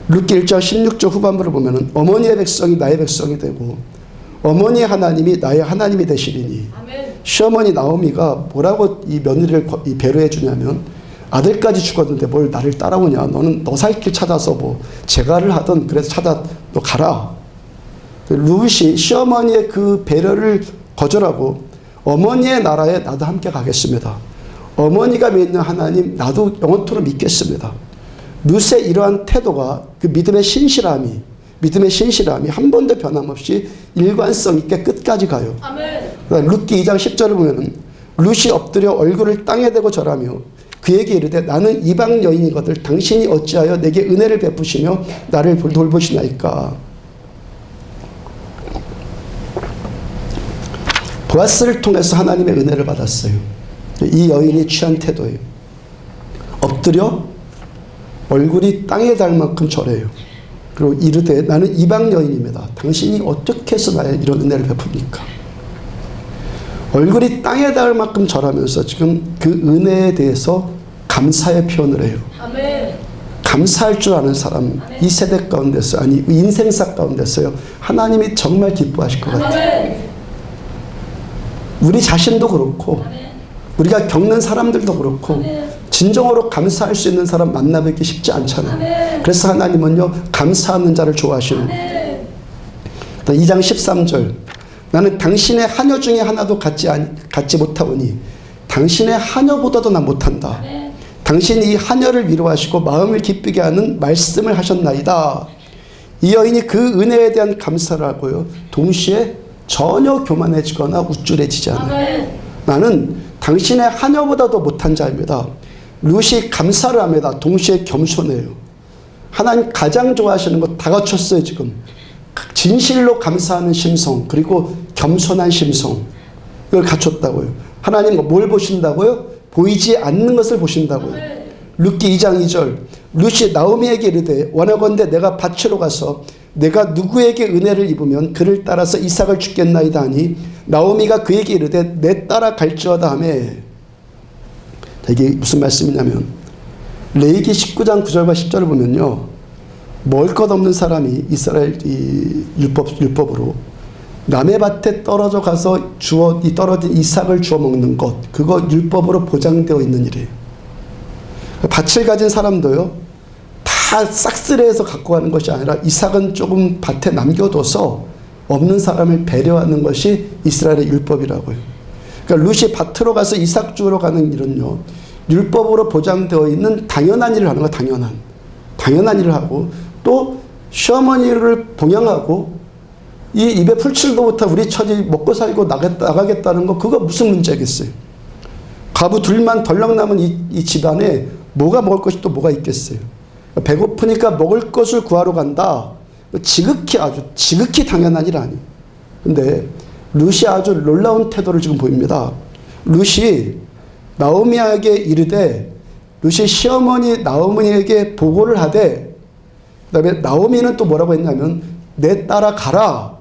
룻기 1장 16절 후반부를 보면은 어머니의 백성이 나의 백성이 되고 어머니의 하나님이 나의 하나님이 되시리니. 시어머니 나오미가 뭐라고 이 며느리를 배려해 주냐면 아들까지 죽었는데 뭘 나를 따라오냐. 너는 너 살 길 찾아서 뭐 재가를 하든 그래서 너 가라. 룻이 시어머니의 그 배려를 거절하고 어머니의 나라에 나도 함께 가겠습니다. 어머니가 믿는 하나님 나도 영원토록 믿겠습니다. 룻의 이러한 태도가 그 믿음의 신실함이 한 번도 변함없이 일관성 있게 끝까지 가요. 룻기 2장 10절을 보면은 룻이 엎드려 얼굴을 땅에 대고 절하며 그에게 이르되 나는 이방 여인이거늘 당신이 어찌하여 내게 은혜를 베푸시며 나를 돌보시나이까. 보아스를 통해서 하나님의 은혜를 받았어요. 이 여인이 취한 태도예요. 엎드려 얼굴이 땅에 닿을 만큼 절해요. 그리고 이르되 나는 이방 여인입니다. 당신이 어떻게 해서 나의 이런 은혜를 베풉니까? 얼굴이 땅에 닿을 만큼 절하면서 지금 그 은혜에 대해서 감사의 표현을 해요. 감사할 줄 아는 사람 이 세대 가운데서 아니 인생사 가운데서요 하나님이 정말 기뻐하실 것 같아요. 우리 자신도 그렇고 우리가 겪는 사람들도 그렇고 진정으로 감사할 수 있는 사람 만나뵙기 쉽지 않잖아요. 그래서 하나님은요 감사하는 자를 좋아하시는 거예요. 2장 13절 나는 당신의 하녀 중에 하나도 갖지 못하오니 당신의 하녀보다도 난 못한다. 당신이 이 하녀를 위로하시고 마음을 기쁘게 하는 말씀을 하셨나이다. 이 여인이 그 은혜에 대한 감사를 하고요 동시에 전혀 교만해지거나 우쭐해지지 않아요. 나는 당신의 하녀보다도 못한 자입니다. 룻이 감사를 합니다. 동시에 겸손해요. 하나님 가장 좋아하시는 거 다 갖췄어요. 지금 진실로 감사하는 심성 그리고 겸손한 심성 이걸 갖췄다고요. 하나님 뭘 보신다고요? 보이지 않는 것을 보신다고요. 룻기 2장 2절 룻이 나오미에게 이르되 원하건대 내가 밭으로 가서 내가 누구에게 은혜를 입으면 그를 따라서 이삭을 죽겠나이다 하니 나오미가 그에게 이르되 내 따라 갈지어다 하매 이게 무슨 말씀이냐면 레위기 19장 9절과 10절을 보면요. 먹을 것 없는 사람이 이스라엘 이 율법으로 남의 밭에 떨어져 가서 이 떨어진 이삭을 주워 먹는 것, 그거 율법으로 보장되어 있는 일이에요. 밭을 가진 사람도요, 다 싹쓸이해서 갖고 가는 것이 아니라 이삭은 조금 밭에 남겨둬서 없는 사람을 배려하는 것이 이스라엘의 율법이라고요. 그러니까 룻이 밭으로 가서 이삭 주우러 가는 일은요, 율법으로 보장되어 있는 당연한 일을 하는 거예요. 당연한 일을 하고, 또 시어머니를 봉양하고 이 입에 풀칠도 못한 우리 처지 먹고 살고 나가겠다는 거, 그거 무슨 문제겠어요. 가부 둘만 덜렁 남은 이 집안에 뭐가 먹을 것이 또 뭐가 있겠어요. 배고프니까 먹을 것을 구하러 간다. 지극히 당연한 일 아니에요. 근데 룻이 아주 놀라운 태도를 지금 보입니다. 룻이 나오미에게 이르되, 룻이 시어머니 나오미에게 보고를 하되, 그 다음에 나오미는 또 뭐라고 했냐면 내 딸아 가라.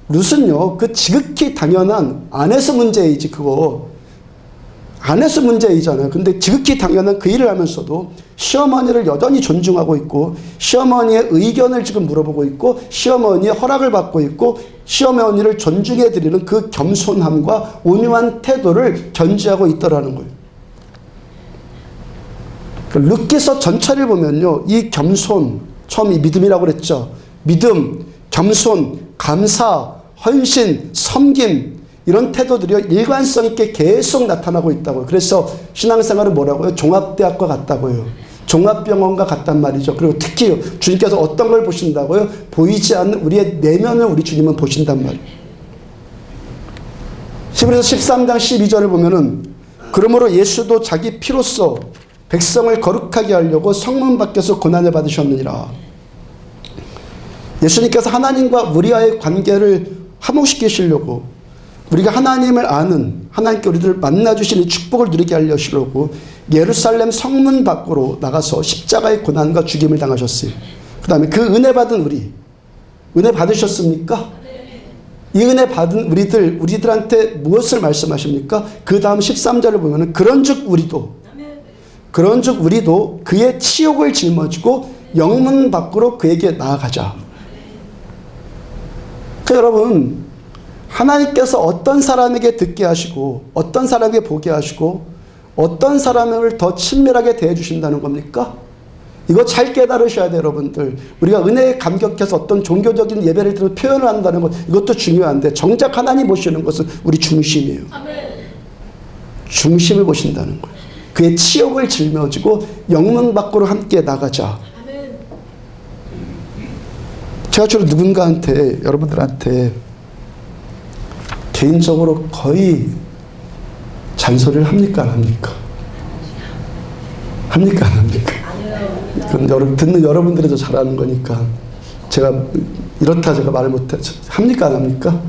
룻은요, 그 지극히 당연한 안에서 문제이지, 그거 안에서 문제이잖아요. 근데 지극히 당연한 그 일을 하면서도 시어머니를 여전히 존중하고 있고, 시어머니의 의견을 지금 물어보고 있고, 시어머니의 허락을 받고 있고, 시어머니를 존중해 드리는 그 겸손함과 온유한 태도를 견지하고 있더라는 거예요. 룻기서 전체를 보면요, 이 겸손, 처음 이 믿음이라고 그랬죠. 믿음, 겸손, 감사, 헌신, 섬김, 이런 태도들이 일관성 있게 계속 나타나고 있다고요. 그래서 신앙생활은 뭐라고요? 종합대학과 같다고요. 종합병원과 같단 말이죠. 그리고 특히 주님께서 어떤 걸 보신다고요? 보이지 않는 우리의 내면을 우리 주님은 보신단 말이에요. 히브리서 13장 12절을 보면은, 그러므로 예수도 자기 피로써 백성을 거룩하게 하려고 성문 밖에서 고난을 받으셨느니라. 예수님께서 하나님과 우리와의 관계를 화목시키시려고, 우리가 하나님을 아는, 하나님께 우리들을 만나주시는 축복을 누리게 하려고 예루살렘 성문 밖으로 나가서 십자가의 고난과 죽임을 당하셨어요. 그 다음에 그 은혜 받은 은혜 받으셨습니까? 이 은혜 받은 우리들한테 무엇을 말씀하십니까? 그 다음 13절을 보면 그런즉 우리도 그의 치욕을 짊어지고 영문 밖으로 그에게 나아가자. 여러분, 하나님께서 어떤 사람에게 듣게 하시고, 어떤 사람에게 보게 하시고, 어떤 사람을 더 친밀하게 대해 주신다는 겁니까? 이거 잘 깨달으셔야 돼요, 여러분들. 우리가 은혜에 감격해서 어떤 종교적인 예배를 들어 표현을 한다는 것, 이것도 중요한데, 정작 하나님 보시는 것은 우리 중심이에요. 중심을 보신다는 거예요. 그의 치욕을 짊어지고 영문 밖으로 함께 나가자. 제가 주로 누군가한테, 여러분들한테 개인적으로 거의 잔소리를 합니까, 안 합니까? 합니까, 안 합니까? 그럼 듣는 여러분들이 잘 아는 거니까 제가 이렇다 제가 말을 못해. 합니까, 안 합니까?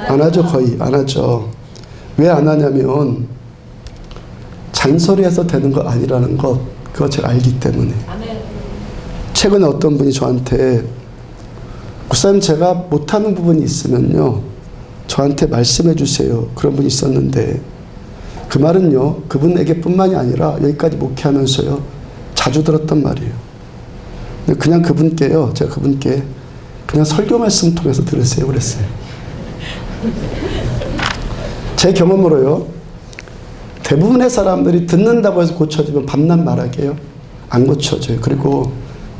안 하죠. 거의 안 하죠. 왜 안 하냐면 잔소리해서 되는 거 아니라는 것, 그거 제가 알기 때문에. 최근에 어떤 분이 저한테, 목사님 제가 못하는 부분이 있으면요 저한테 말씀해 주세요, 그런 분이 있었는데, 그 말은요 그분에게 뿐만이 아니라 여기까지 목회하면서요 자주 들었던 말이에요. 그냥 그분께요, 제가 그분께 그냥 설교 말씀 통해서 들으세요 그랬어요. 제 경험으로요, 대부분의 사람들이 듣는다고 해서 고쳐지면 밤낮 말하게요 안 고쳐져요. 그리고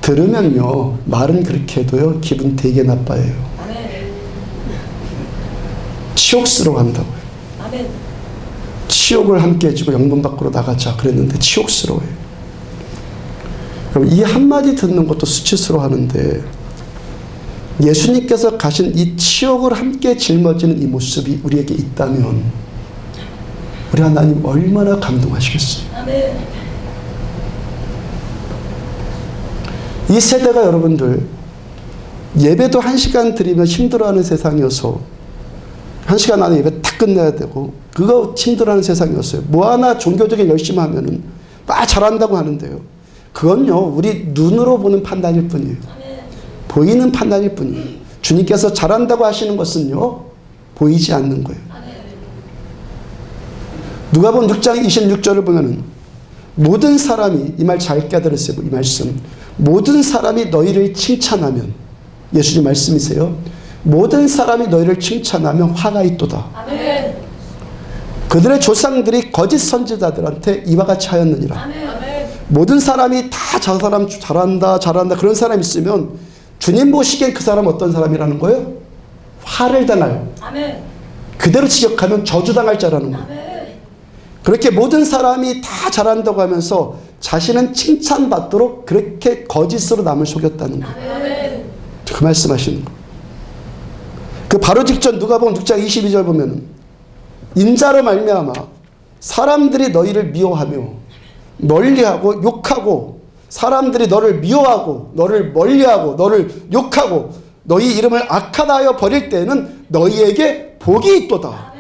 들으면요 말은 그렇게 해도요 기분 되게 나빠해요. 치욕스러워 한다고요. 치욕을 함께 해주고 영문 밖으로 나가자 그랬는데 치욕스러워요. 이 한마디 듣는 것도 수치스러워 하는데, 예수님께서 가신 이 치욕을 함께 짊어지는 이 모습이 우리에게 있다면 우리 하나님 얼마나 감동하시겠어요. 이 세대가 여러분들 예배도 1시간 드리면 힘들어하는 세상이어서 1시간 안에 예배 딱 끝내야 되고, 그거 힘들어하는 세상이었어요. 뭐 하나 종교적인 열심히 하면은 막 잘한다고 하는데요, 그건요 우리 눈으로 보는 판단일 뿐이에요. 보이는 판단일 뿐이에요. 주님께서 잘한다고 하시는 것은요 보이지 않는 거예요. 누가복음 6장 26절을 보면은 모든 사람이, 이 말 잘 깨달으세요. 이 말씀. 모든 사람이 너희를 칭찬하면, 예수님 말씀이세요. 모든 사람이 너희를 칭찬하면 화가 있도다. 아멘. 그들의 조상들이 거짓 선지자들한테 이와 같이 하였느니라. 아멘. 모든 사람이 다 저 사람 잘한다 그런 사람 있으면 주님 보시기엔 그 사람 어떤 사람이라는 거예요? 화를 당할. 아멘. 그대로 지적하면 저주당할 자라는 거예요. 아멘. 그렇게 모든 사람이 다 잘한다고 하면서 자신은 칭찬받도록 그렇게 거짓으로 남을 속였다는 거예요. 아멘. 그 말씀하시는 거예요. 그 바로 직전 누가복음 6장 22절 보면은 인자로 말미암아 사람들이 너희를 미워하며 멀리하고 욕하고, 사람들이 너를 미워하고 너를 멀리하고 너를 욕하고 너희 이름을 악하다 하여 버릴 때에는 너희에게 복이 있도다.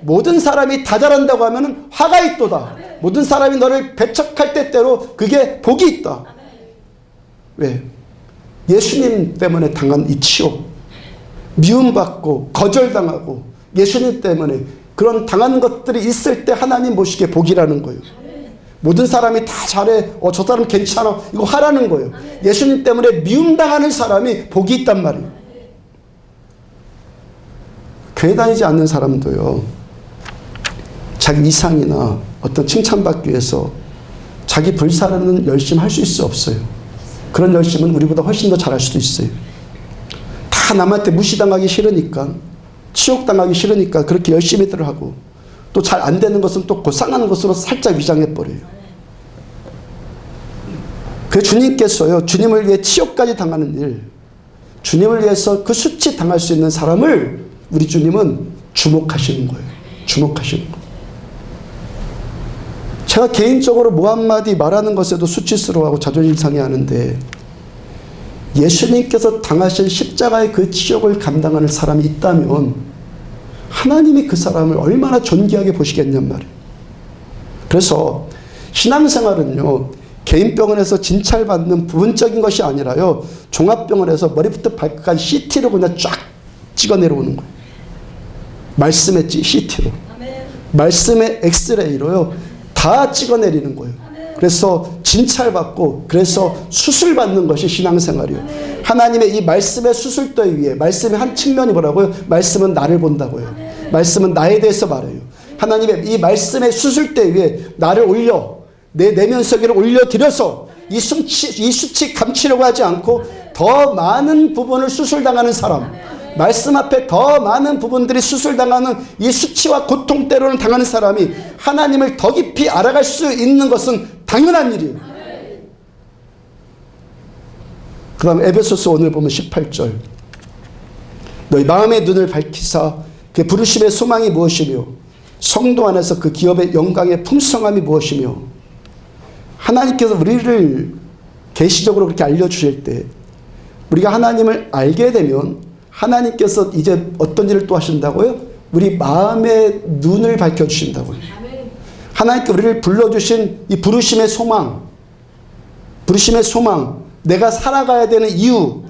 모든 사람이 다 잘한다고 하면 화가 있도다. 모든 사람이 너를 배척할 때때로 그게 복이 있다. 왜? 예수님 때문에 당한 이 치욕, 미움받고 거절당하고 예수님 때문에 그런 당하는 것들이 있을 때 하나님 보시기에 복이라는 거예요. 모든 사람이 다 잘해. 저 사람 괜찮아. 이거 하라는 거예요. 예수님 때문에 미움당하는 사람이 복이 있단 말이에요. 교회 다니지 않는 사람도요, 자기 이상이나 어떤 칭찬받기 위해서 자기 불사르는 열심 할 수 있어 없어요? 그런 열심은 우리보다 훨씬 더 잘할 수도 있어요. 다 남한테 무시당하기 싫으니까, 치욕당하기 싫으니까 그렇게 열심히들 하고, 또 잘 안 되는 것은 또 고상한 것으로 살짝 위장해버려요. 그 주님께서요, 주님을 위해 치욕까지 당하는 일, 주님을 위해서 그 수치 당할 수 있는 사람을 우리 주님은 주목하시는 거예요. 주목하시는 거예요. 제가 개인적으로 뭐 한마디 말하는 것에도 수치스러워하고 자존심 상해하는데, 예수님께서 당하신 십자가의 그 치욕을 감당하는 사람이 있다면 하나님이 그 사람을 얼마나 존귀하게 보시겠냔 말이에요. 그래서 신앙생활은요, 개인병원에서 진찰받는 부분적인 것이 아니라요, 종합병원에서 머리부터 발끝까지 CT로 그냥 쫙 찍어 내려오는 거예요. 말씀의 CT로. 말씀의 엑스레이로요, 다 찍어 내리는 거예요. 그래서 진찰받고, 그래서 수술받는 것이 신앙생활이에요. 하나님의 이 말씀의 수술대 위에, 말씀의 한 측면이 뭐라고요? 말씀은 나를 본다고요. 말씀은 나에 대해서 말해요. 하나님의 이 말씀의 수술대 위에 나를 올려, 내 내면 세계를 올려드려서 이 수치 감추려고 하지 않고 더 많은 부분을 수술당하는 사람, 말씀 앞에 더 많은 부분들이 수술당하는 이 수치와 고통 때로는 당하는 사람이 하나님을 더 깊이 알아갈 수 있는 것은 당연한 일이에요. 그 다음 에베소서 오늘 보면 18절, 너희 마음의 눈을 밝히사 그 부르심의 소망이 무엇이며 성도 안에서 그 기업의 영광의 풍성함이 무엇이며, 하나님께서 우리를 계시적으로 그렇게 알려주실 때 우리가 하나님을 알게 되면 하나님께서 이제 어떤 일을 또 하신다고요? 우리 마음의 눈을 밝혀주신다고요. 하나님께 우리를 불러주신 이 부르심의 소망, 부르심의 소망, 내가 살아가야 되는 이유,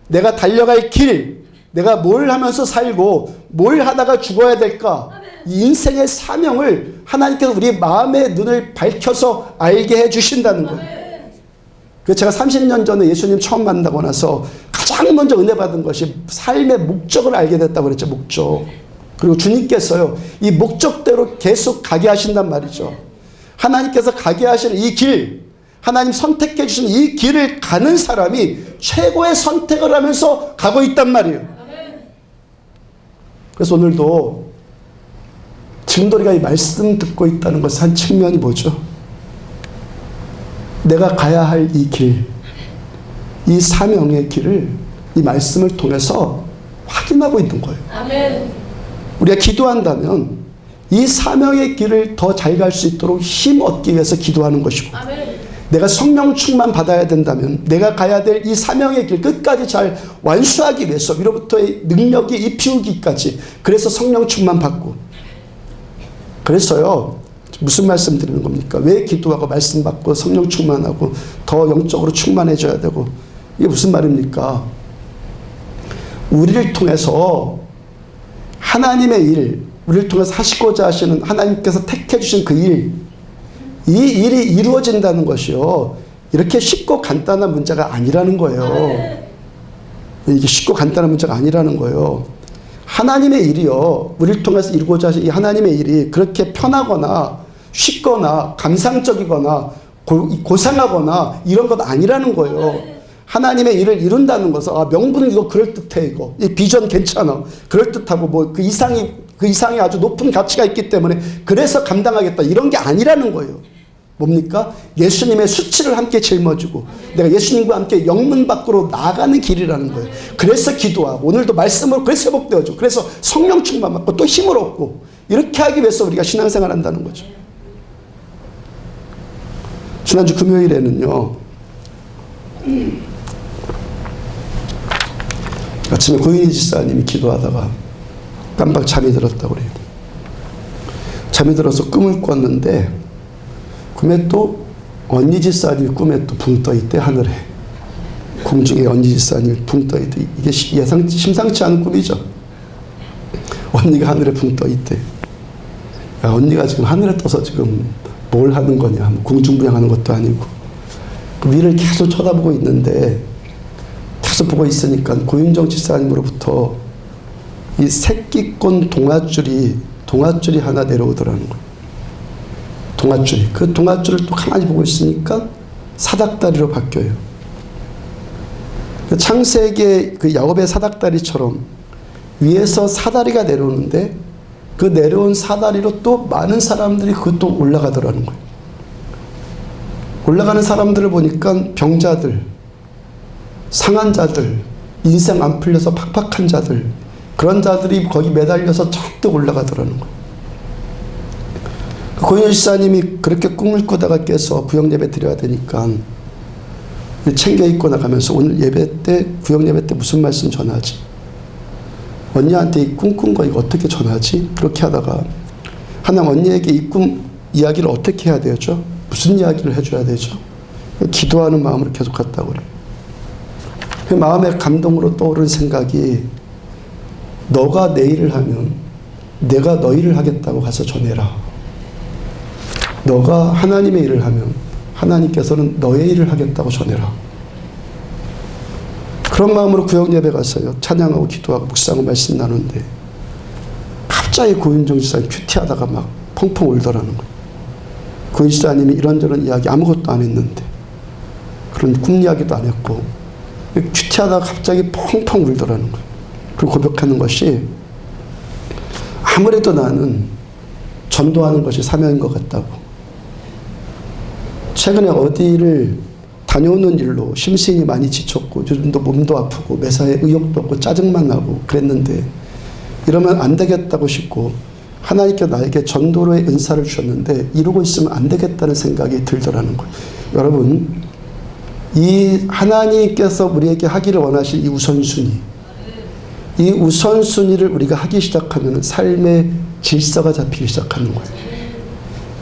내가 달려갈 길, 내가 뭘 하면서 살고 뭘 하다가 죽어야 될까, 이 인생의 사명을 하나님께서 우리 마음의 눈을 밝혀서 알게 해주신다는 거예요. 그래서 제가 30년 전에 예수님 처음 만나고 나서 가장 먼저 은혜 받은 것이 삶의 목적을 알게 됐다고 그랬죠. 목적. 그리고 주님께서요, 이 목적대로 계속 가게 하신단 말이죠. 하나님께서 가게 하시는 이 길, 하나님 선택해 주신 이 길을 가는 사람이 최고의 선택을 하면서 가고 있단 말이에요. 그래서 오늘도 지금도 우리가 이 말씀 듣고 있다는 것의 한 측면이 뭐죠? 내가 가야 할 이 길, 이 사명의 길을 이 말씀을 통해서 확인하고 있는 거예요. 아멘. 우리가 기도한다면 이 사명의 길을 더 잘 갈 수 있도록 힘 얻기 위해서 기도하는 것이고, 아멘. 내가 성령 충만 받아야 된다면 내가 가야 될 이 사명의 길 끝까지 잘 완수하기 위해서 위로부터의 능력이 입히우기까지, 그래서 성령 충만 받고, 그래서요, 무슨 말씀 드리는 겁니까? 왜 기도하고 말씀 받고 성령 충만하고 더 영적으로 충만해져야 되고, 이게 무슨 말입니까? 우리를 통해서 하나님의 일, 우리를 통해서 하시고자 하시는 하나님께서 택해 주신 그 일, 이 일이 이루어진다는 것이요. 이렇게 쉽고 간단한 문제가 아니라는 거예요. 이게 쉽고 간단한 문제가 아니라는 거예요. 하나님의 일이요. 우리를 통해서 이루고자 하신 이 하나님의 일이 그렇게 편하거나 쉽거나 감상적이거나 고상하거나 이런 것 아니라는 거예요. 하나님의 일을 이룬다는 것은 명분은 이거 그럴듯해 이거. 이 비전 괜찮아. 그럴듯하고 뭐 그 이상이 아주 높은 가치가 있기 때문에 그래서 감당하겠다 이런 게 아니라는 거예요. 뭡니까? 예수님의 수치를 함께 짊어지고 내가 예수님과 함께 영문 밖으로 나가는 길이라는 거예요. 그래서 기도하고 오늘도 말씀으로 그래서 회복되어지고 그래서 성령 충만 받고 또 힘을 얻고 이렇게 하기 위해서 우리가 신앙생활 한다는 거죠. 지난주 금요일에는요. 아침에 고인희 집사님이 기도하다가 깜빡 잠이 들었다고 그래요. 잠이 들어서 꿈을 꿨는데 꿈에 또 언니 집사님이 꿈에 또 붕 떠 있대 하늘에. 궁중에 언니 집사님이 붕 떠 있대. 이게 심상치 않은 꿈이죠. 언니가 하늘에 붕 떠 있대. 야, 언니가 지금 하늘에 떠서 지금 뭘 하는 거냐. 궁중부양하는 것도 아니고. 그 위를 계속 쳐다보고 있는데 계속 보고 있으니까 고윤정 집사님으로부터 이 새끼꽃 동아줄이 하나 내려오더라는 거예요. 동아줄이. 그 동아줄을 또 가만히 보고 있으니까 사닥다리로 바뀌어요. 창세기의 그 야곱의 사닥다리처럼 위에서 사다리가 내려오는데 그 내려온 사다리로 또 많은 사람들이 그것도 올라가더라는 거예요. 올라가는 사람들을 보니까 병자들, 상한 자들, 인생 안 풀려서 팍팍한 자들, 그런 자들이 거기 매달려서 잔뜩 올라가더라는 거예요. 고인희 집사님이 그렇게 꿈을 꾸다가 깨서 구역 예배 드려야 되니까 챙겨 입고 나가면서 오늘 예배 때, 구역 예배 때 무슨 말씀 전하지? 언니한테 이 꿈 꾼 거 이거 어떻게 전하지? 그렇게 하다가 하나님 언니에게 이 꿈 이야기를 어떻게 해야 되죠? 무슨 이야기를 해줘야 되죠? 기도하는 마음으로 계속 갔다고 그래요. 그 마음의 감동으로 떠오른 생각이 너가 내 일을 하면 내가 너 일을 하겠다고 가서 전해라. 너가 하나님의 일을 하면 하나님께서는 너의 일을 하겠다고 전해라. 그런 마음으로 구역 예배 가서요. 찬양하고 기도하고 묵상하고 말씀 나누는데 갑자기 고윤정 집사님 큐티하다가 막 펑펑 울더라는 거예요. 고윤 집사님이 이런저런 이야기 아무것도 안 했는데 그런 꿈 이야기도 안 했고 큐티하다가 갑자기 펑펑 울더라는 거예요. 그리고 고백하는 것이 아무래도 나는 전도하는 것이 사명인 것 같다고. 최근에 어디를 다녀오는 일로 심신이 많이 지쳤고 요즘도 몸도 아프고 매사에 의욕도 없고 짜증만 나고 그랬는데 이러면 안 되겠다고 싶고 하나님께 나에게 전도로의 은사를 주셨는데 이러고 있으면 안 되겠다는 생각이 들더라는 거예요. 여러분 이 하나님께서 우리에게 하기를 원하실 이 우선순위를 우리가 하기 시작하면 삶의 질서가 잡히기 시작하는 거예요.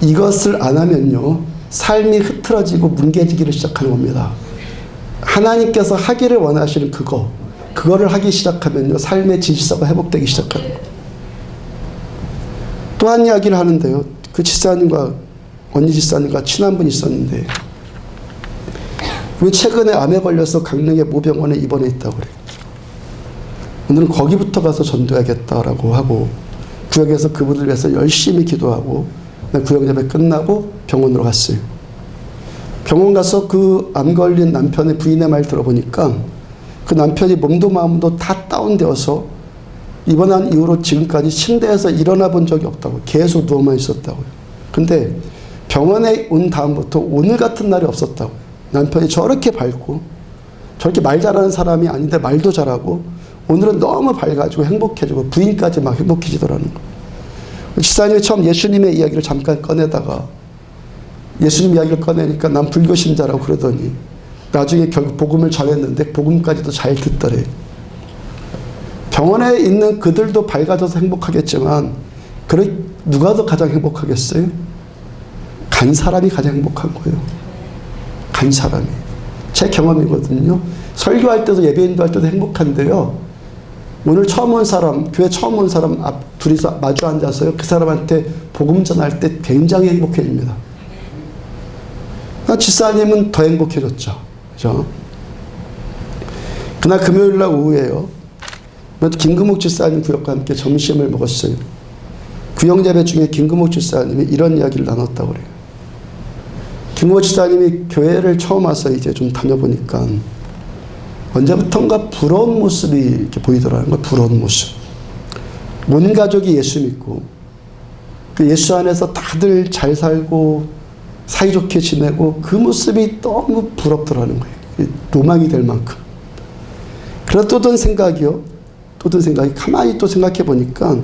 이것을 안 하면요 삶이 흐트러지고 뭉개지기를 시작하는 겁니다. 하나님께서 하기를 원하시는 그거를 하기 시작하면요 삶의 질서가 회복되기 시작하는 거예요. 또 한 이야기를 하는데요. 그 집사님과 언니 집사님과 친한 분이 있었는데 최근에 암에 걸려서 강릉의 모병원에 입원해 있다고 그래요. 오늘은 거기부터 가서 전도해야겠다라고 하고 구역에서 그분을 위해서 열심히 기도하고 구역 예배 끝나고 병원으로 갔어요. 병원 가서 그 암 걸린 남편의 부인의 말 들어보니까 그 남편이 몸도 마음도 다 다운되어서 입원한 이후로 지금까지 침대에서 일어나 본 적이 없다고 계속 누워만 있었다고요. 근데 병원에 온 다음부터 오늘 같은 날이 없었다고. 남편이 저렇게 밝고 저렇게 말 잘하는 사람이 아닌데 말도 잘하고 오늘은 너무 밝아지고 행복해지고 부인까지 막 행복해지더라는 거예요. 집사님이 처음 예수님의 이야기를 잠깐 꺼내다가 예수님 이야기를 꺼내니까 난 불교 신자라고 그러더니 나중에 결국 복음을 전했는데 복음까지도 잘 듣더래. 병원에 있는 그들도 밝아져서 행복하겠지만 누가 더 가장 행복하겠어요? 간 사람이 가장 행복한 거예요. 간 사람이. 제 경험이거든요. 설교할 때도 예배인도 할 때도 행복한데요. 오늘 처음 온 사람, 교회 처음 온 사람 둘이서 마주 앉아서요. 그 사람한테 복음 전할 때 굉장히 행복해집니다. 집사님은 더 행복해졌죠. 그죠? 그날 금요일날 오후에요. 김금옥 집사님 구역과 함께 점심을 먹었어요. 구역예배 중에 김금옥 집사님이 이런 이야기를 나눴다고 그래요. 김금옥 집사님이 교회를 처음 와서 이제 좀 다녀보니까 언제부턴가 부러운 모습이 이렇게 보이더라는 거예요. 부러운 모습. 온 가족이 예수 믿고 그 예수 안에서 다들 잘 살고 사이좋게 지내고 그 모습이 너무 부럽더라는 거예요. 로망이 될 만큼. 그래서 또 든 생각이 가만히 또 생각해 보니까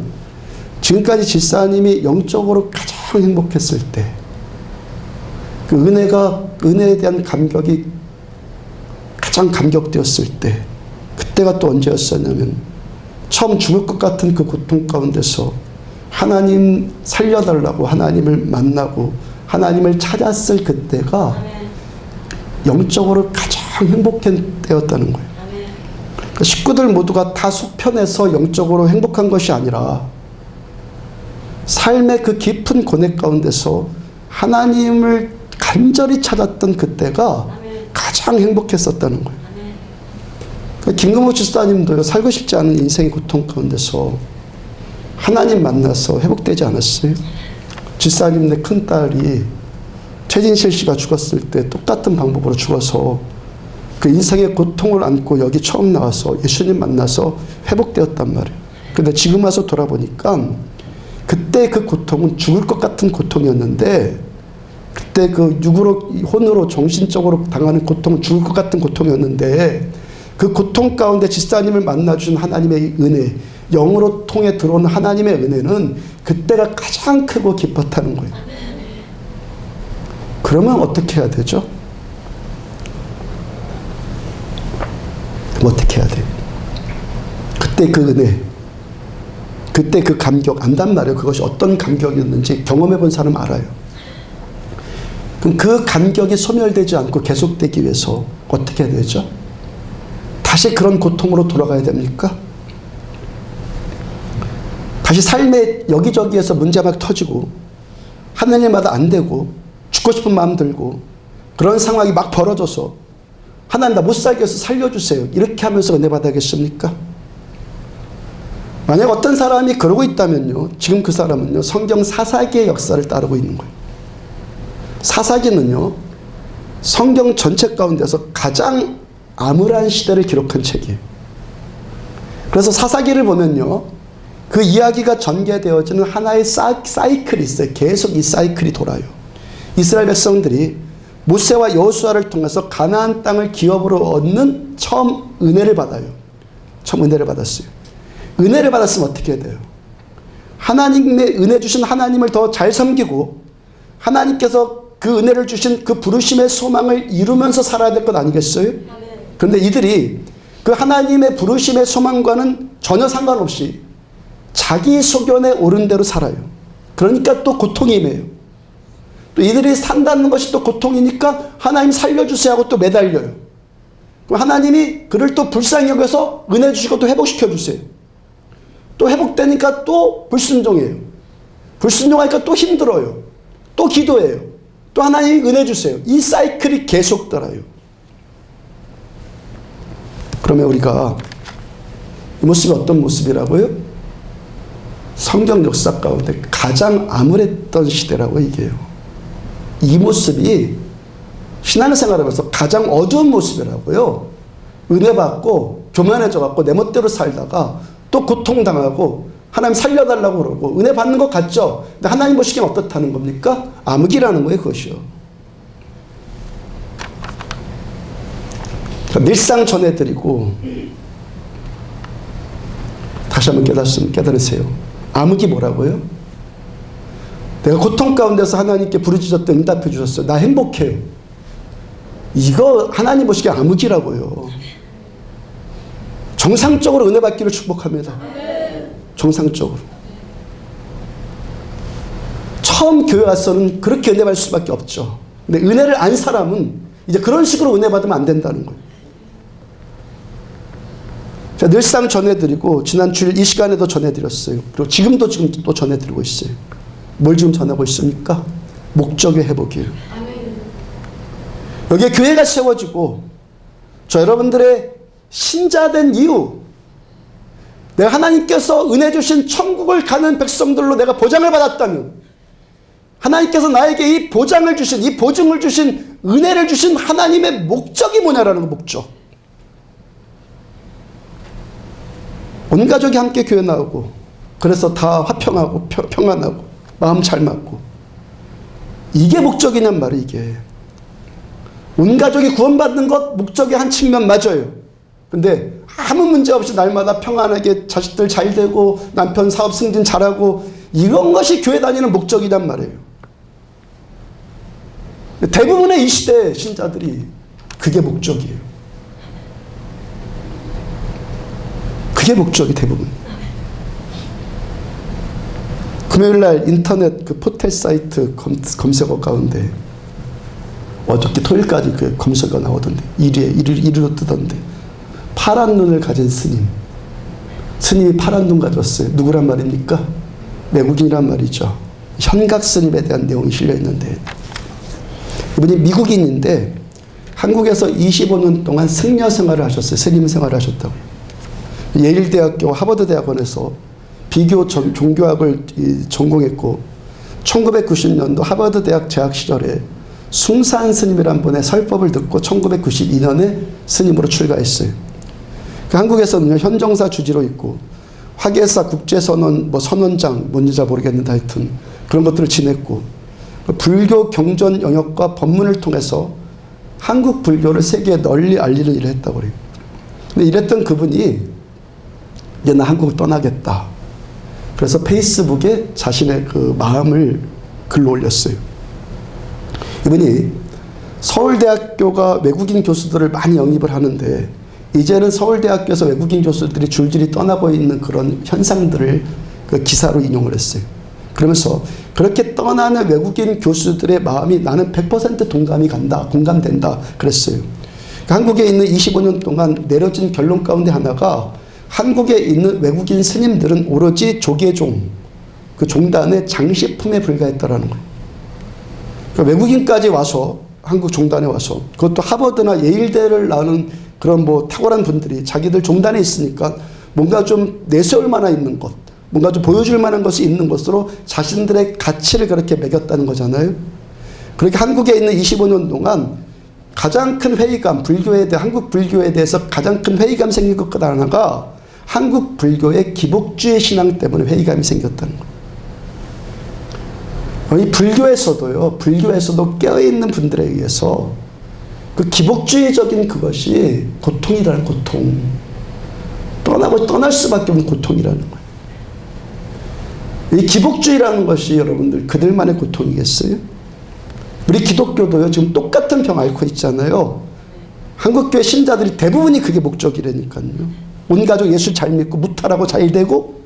지금까지 집사님이 영적으로 가장 행복했을 때 그 은혜에 대한 감격이 가장 감격되었을 때 그때가 또 언제였었냐면 처음 죽을 것 같은 그 고통 가운데서 하나님 살려달라고 하나님을 만나고 하나님을 찾았을 그때가 영적으로 가장 행복한 때였다는 거예요. 그러니까 식구들 모두가 다 속편해서 영적으로 행복한 것이 아니라 삶의 그 깊은 고뇌 가운데서 하나님을 간절히 찾았던 그때가 가장 행복했었다는 거예요. 그러니까 김금옥 집사님도요, 살고 싶지 않은 인생의 고통 가운데서 하나님 만나서 회복되지 않았어요? 집사님네 큰딸이 최진실 씨가 죽었을 때 똑같은 방법으로 죽어서 그 인생의 고통을 안고 여기 처음 나와서 예수님 만나서 회복되었단 말이에요. 근데 지금 와서 돌아보니까 그때 그 고통은 죽을 것 같은 고통이었는데 그때 그 육으로 혼으로 정신적으로 당하는 고통은 죽을 것 같은 고통이었는데 그 고통 가운데 집사님을 만나주신 하나님의 은혜, 영으로 통해 들어오는 하나님의 은혜는 그때가 가장 크고 기뻤다는 거예요. 그러면 어떻게 해야 되죠? 어떻게 해야 돼요? 그때 그 은혜, 그때 그 감격 안단 말이에요. 그것이 어떤 감격이었는지 경험해 본 사람 알아요. 그럼 그 감격이 소멸되지 않고 계속되기 위해서 어떻게 해야 되죠? 다시 그런 고통으로 돌아가야 됩니까? 다시 삶의 여기저기에서 문제 막 터지고 하는 일마다 안 되고 죽고 싶은 마음 들고 그런 상황이 막 벌어져서 하나님 나 못 살게 해서 살려주세요. 이렇게 하면서 은혜 받아야겠습니까? 만약 어떤 사람이 그러고 있다면요. 지금 그 사람은요. 성경 사사기의 역사를 따르고 있는 거예요. 사사기는요. 성경 전체 가운데서 가장 암울한 시대를 기록한 책이에요. 그래서 사사기를 보면요. 그 이야기가 전개되어지는 하나의 사이클이 있어요. 계속 이 사이클이 돌아요. 이스라엘 백성들이 모세와 여호수아를 통해서 가나안 땅을 기업으로 얻는 처음 은혜를 받아요. 처음 은혜를 받았어요. 은혜를 받았으면 어떻게 해야 돼요? 하나님의 은혜 주신 하나님을 더 잘 섬기고 하나님께서 그 은혜를 주신 그 부르심의 소망을 이루면서 살아야 될 것 아니겠어요? 그런데 이들이 그 하나님의 부르심의 소망과는 전혀 상관없이 자기 소견에 옳은 대로 살아요. 그러니까 또 고통이 임해요. 또 이들이 산다는 것이 또 고통이니까 하나님 살려주세요 하고 또 매달려요. 그럼 하나님이 그를 또 불쌍히 여겨서 은혜 주시고 또 회복시켜 주세요. 또 회복되니까 또 불순종해요. 불순종하니까 또 힘들어요. 또 기도해요. 또 하나님이 은혜 주세요. 이 사이클이 계속 돌아요. 그러면 우리가 이 모습이 어떤 모습이라고요? 성경 역사 가운데 가장 암울했던 시대라고 얘기해요. 이 모습이 신앙생활하면서 가장 어두운 모습이라고요. 은혜 받고 교만해져 갖고 내 멋대로 살다가 또 고통당하고 하나님 살려달라고 그러고 은혜 받는 것 같죠? 근데 하나님 보시기엔 어떻다는 겁니까? 암흑이라는 거예요. 그것이요. 늘상 전해드리고 다시 한번 깨달으세요. 암흑이 뭐라고요? 내가 고통 가운데서 하나님께 부르짖었더 응답해 주셨어요. 나 행복해요. 이거 하나님 보시기에 암흑이라고요. 정상적으로 은혜 받기를 축복합니다. 정상적으로. 처음 교회 와서는 그렇게 은혜 받을 수밖에 없죠. 근데 은혜를 안 사람은 이제 그런 식으로 은혜 받으면 안 된다는 거예요. 제가 늘상 전해드리고 지난 주일 이 시간에도 전해드렸어요. 그리고 지금 또 전해드리고 있어요. 뭘 지금 전하고 있습니까? 목적의 회복이에요. 여기에 교회가 세워지고 저 여러분들의 신자된 이유, 내가 하나님께서 은혜 주신 천국을 가는 백성들로 내가 보장을 받았다면, 하나님께서 나에게 이 보장을 주신, 이 보증을 주신, 은혜를 주신 하나님의 목적이 뭐냐라는 거, 목적. 온 가족이 함께 교회 나오고, 그래서 다 화평하고 평안하고 마음 잘 맞고, 이게 목적이냔 말이에요. 이게 온 가족이 구원받는 것 목적의 한 측면 맞아요. 근데 아무 문제 없이 날마다 평안하게 자식들 잘 되고 남편 사업 승진 잘하고, 이런 것이 교회 다니는 목적이란 말이에요. 대부분의 이 시대 신자들이 그게 목적이에요. 그게 목적이 대부분. 금요일날 인터넷 그 포털 사이트 검색어 가운데 어저께 토요일까지 그 검색어 나오던데 1위로 뜨던데, 파란 눈을 가진 스님이 파란 눈 가졌어요. 누구란 말입니까? 외국인이란 말이죠. 현각 스님에 대한 내용이 실려 있는데, 이분이 미국인인데 한국에서 25년 동안 승려 생활을 하셨어요. 스님 생활을 하셨다고요. 예일대학교 하버드대학원에서 비교 종교학을 전공했고, 1990년도 하버드대학 재학 시절에 숭산 스님이란 분의 설법을 듣고 1992년에 스님으로 출가했어요. 그 한국에서는 현정사 주지로 있고 화계사 국제선언 선언장 뭔지 잘 모르겠는데 하여튼 그런 것들을 지냈고, 불교 경전 영역과 법문을 통해서 한국 불교를 세계에 널리 알리는 일을 했다고 그래요. 근데 이랬던 그분이 이제 나 한국을 떠나겠다. 그래서 페이스북에 자신의 그 마음을 글로 올렸어요. 이분이 서울대학교가 외국인 교수들을 많이 영입을 하는데, 이제는 서울대학교에서 외국인 교수들이 줄줄이 떠나고 있는 그런 현상들을 그 기사로 인용을 했어요. 그러면서 그렇게 떠나는 외국인 교수들의 마음이 나는 100% 동감이 간다, 공감된다 그랬어요. 그러니까 한국에 있는 25년 동안 내려진 결론 가운데 하나가, 한국에 있는 외국인 스님들은 오로지 조계종, 그 종단의 장식품에 불과했다라는 거예요. 그러니까 외국인까지 와서 한국 종단에 와서, 그것도 하버드나 예일대를 나오는 그런 탁월한 분들이 자기들 종단에 있으니까 뭔가 좀 내세울 만한 있는 것, 뭔가 좀 보여줄 만한 것이 있는 것으로 자신들의 가치를 그렇게 매겼다는 거잖아요. 그렇게 한국에 있는 25년 동안 가장 큰 회의감, 불교에 대해, 한국 불교에 대해서 가장 큰 회의감 생긴 것 하나가 한국 불교의 기복주의 신앙 때문에 회의감이 생겼다는 거예요. 이 불교에서도 깨어있는 분들에 의해서 그 기복주의적인 그것이 고통이라는, 고통. 떠날 수밖에 없는 고통이라는 거예요. 이 기복주의라는 것이 여러분들 그들만의 고통이겠어요? 우리 기독교도요, 지금 똑같은 병 앓고 있잖아요. 한국교회 신자들이 대부분이 그게 목적이라니까요. 온 가족 예수 잘 믿고 무탈하고 잘 되고,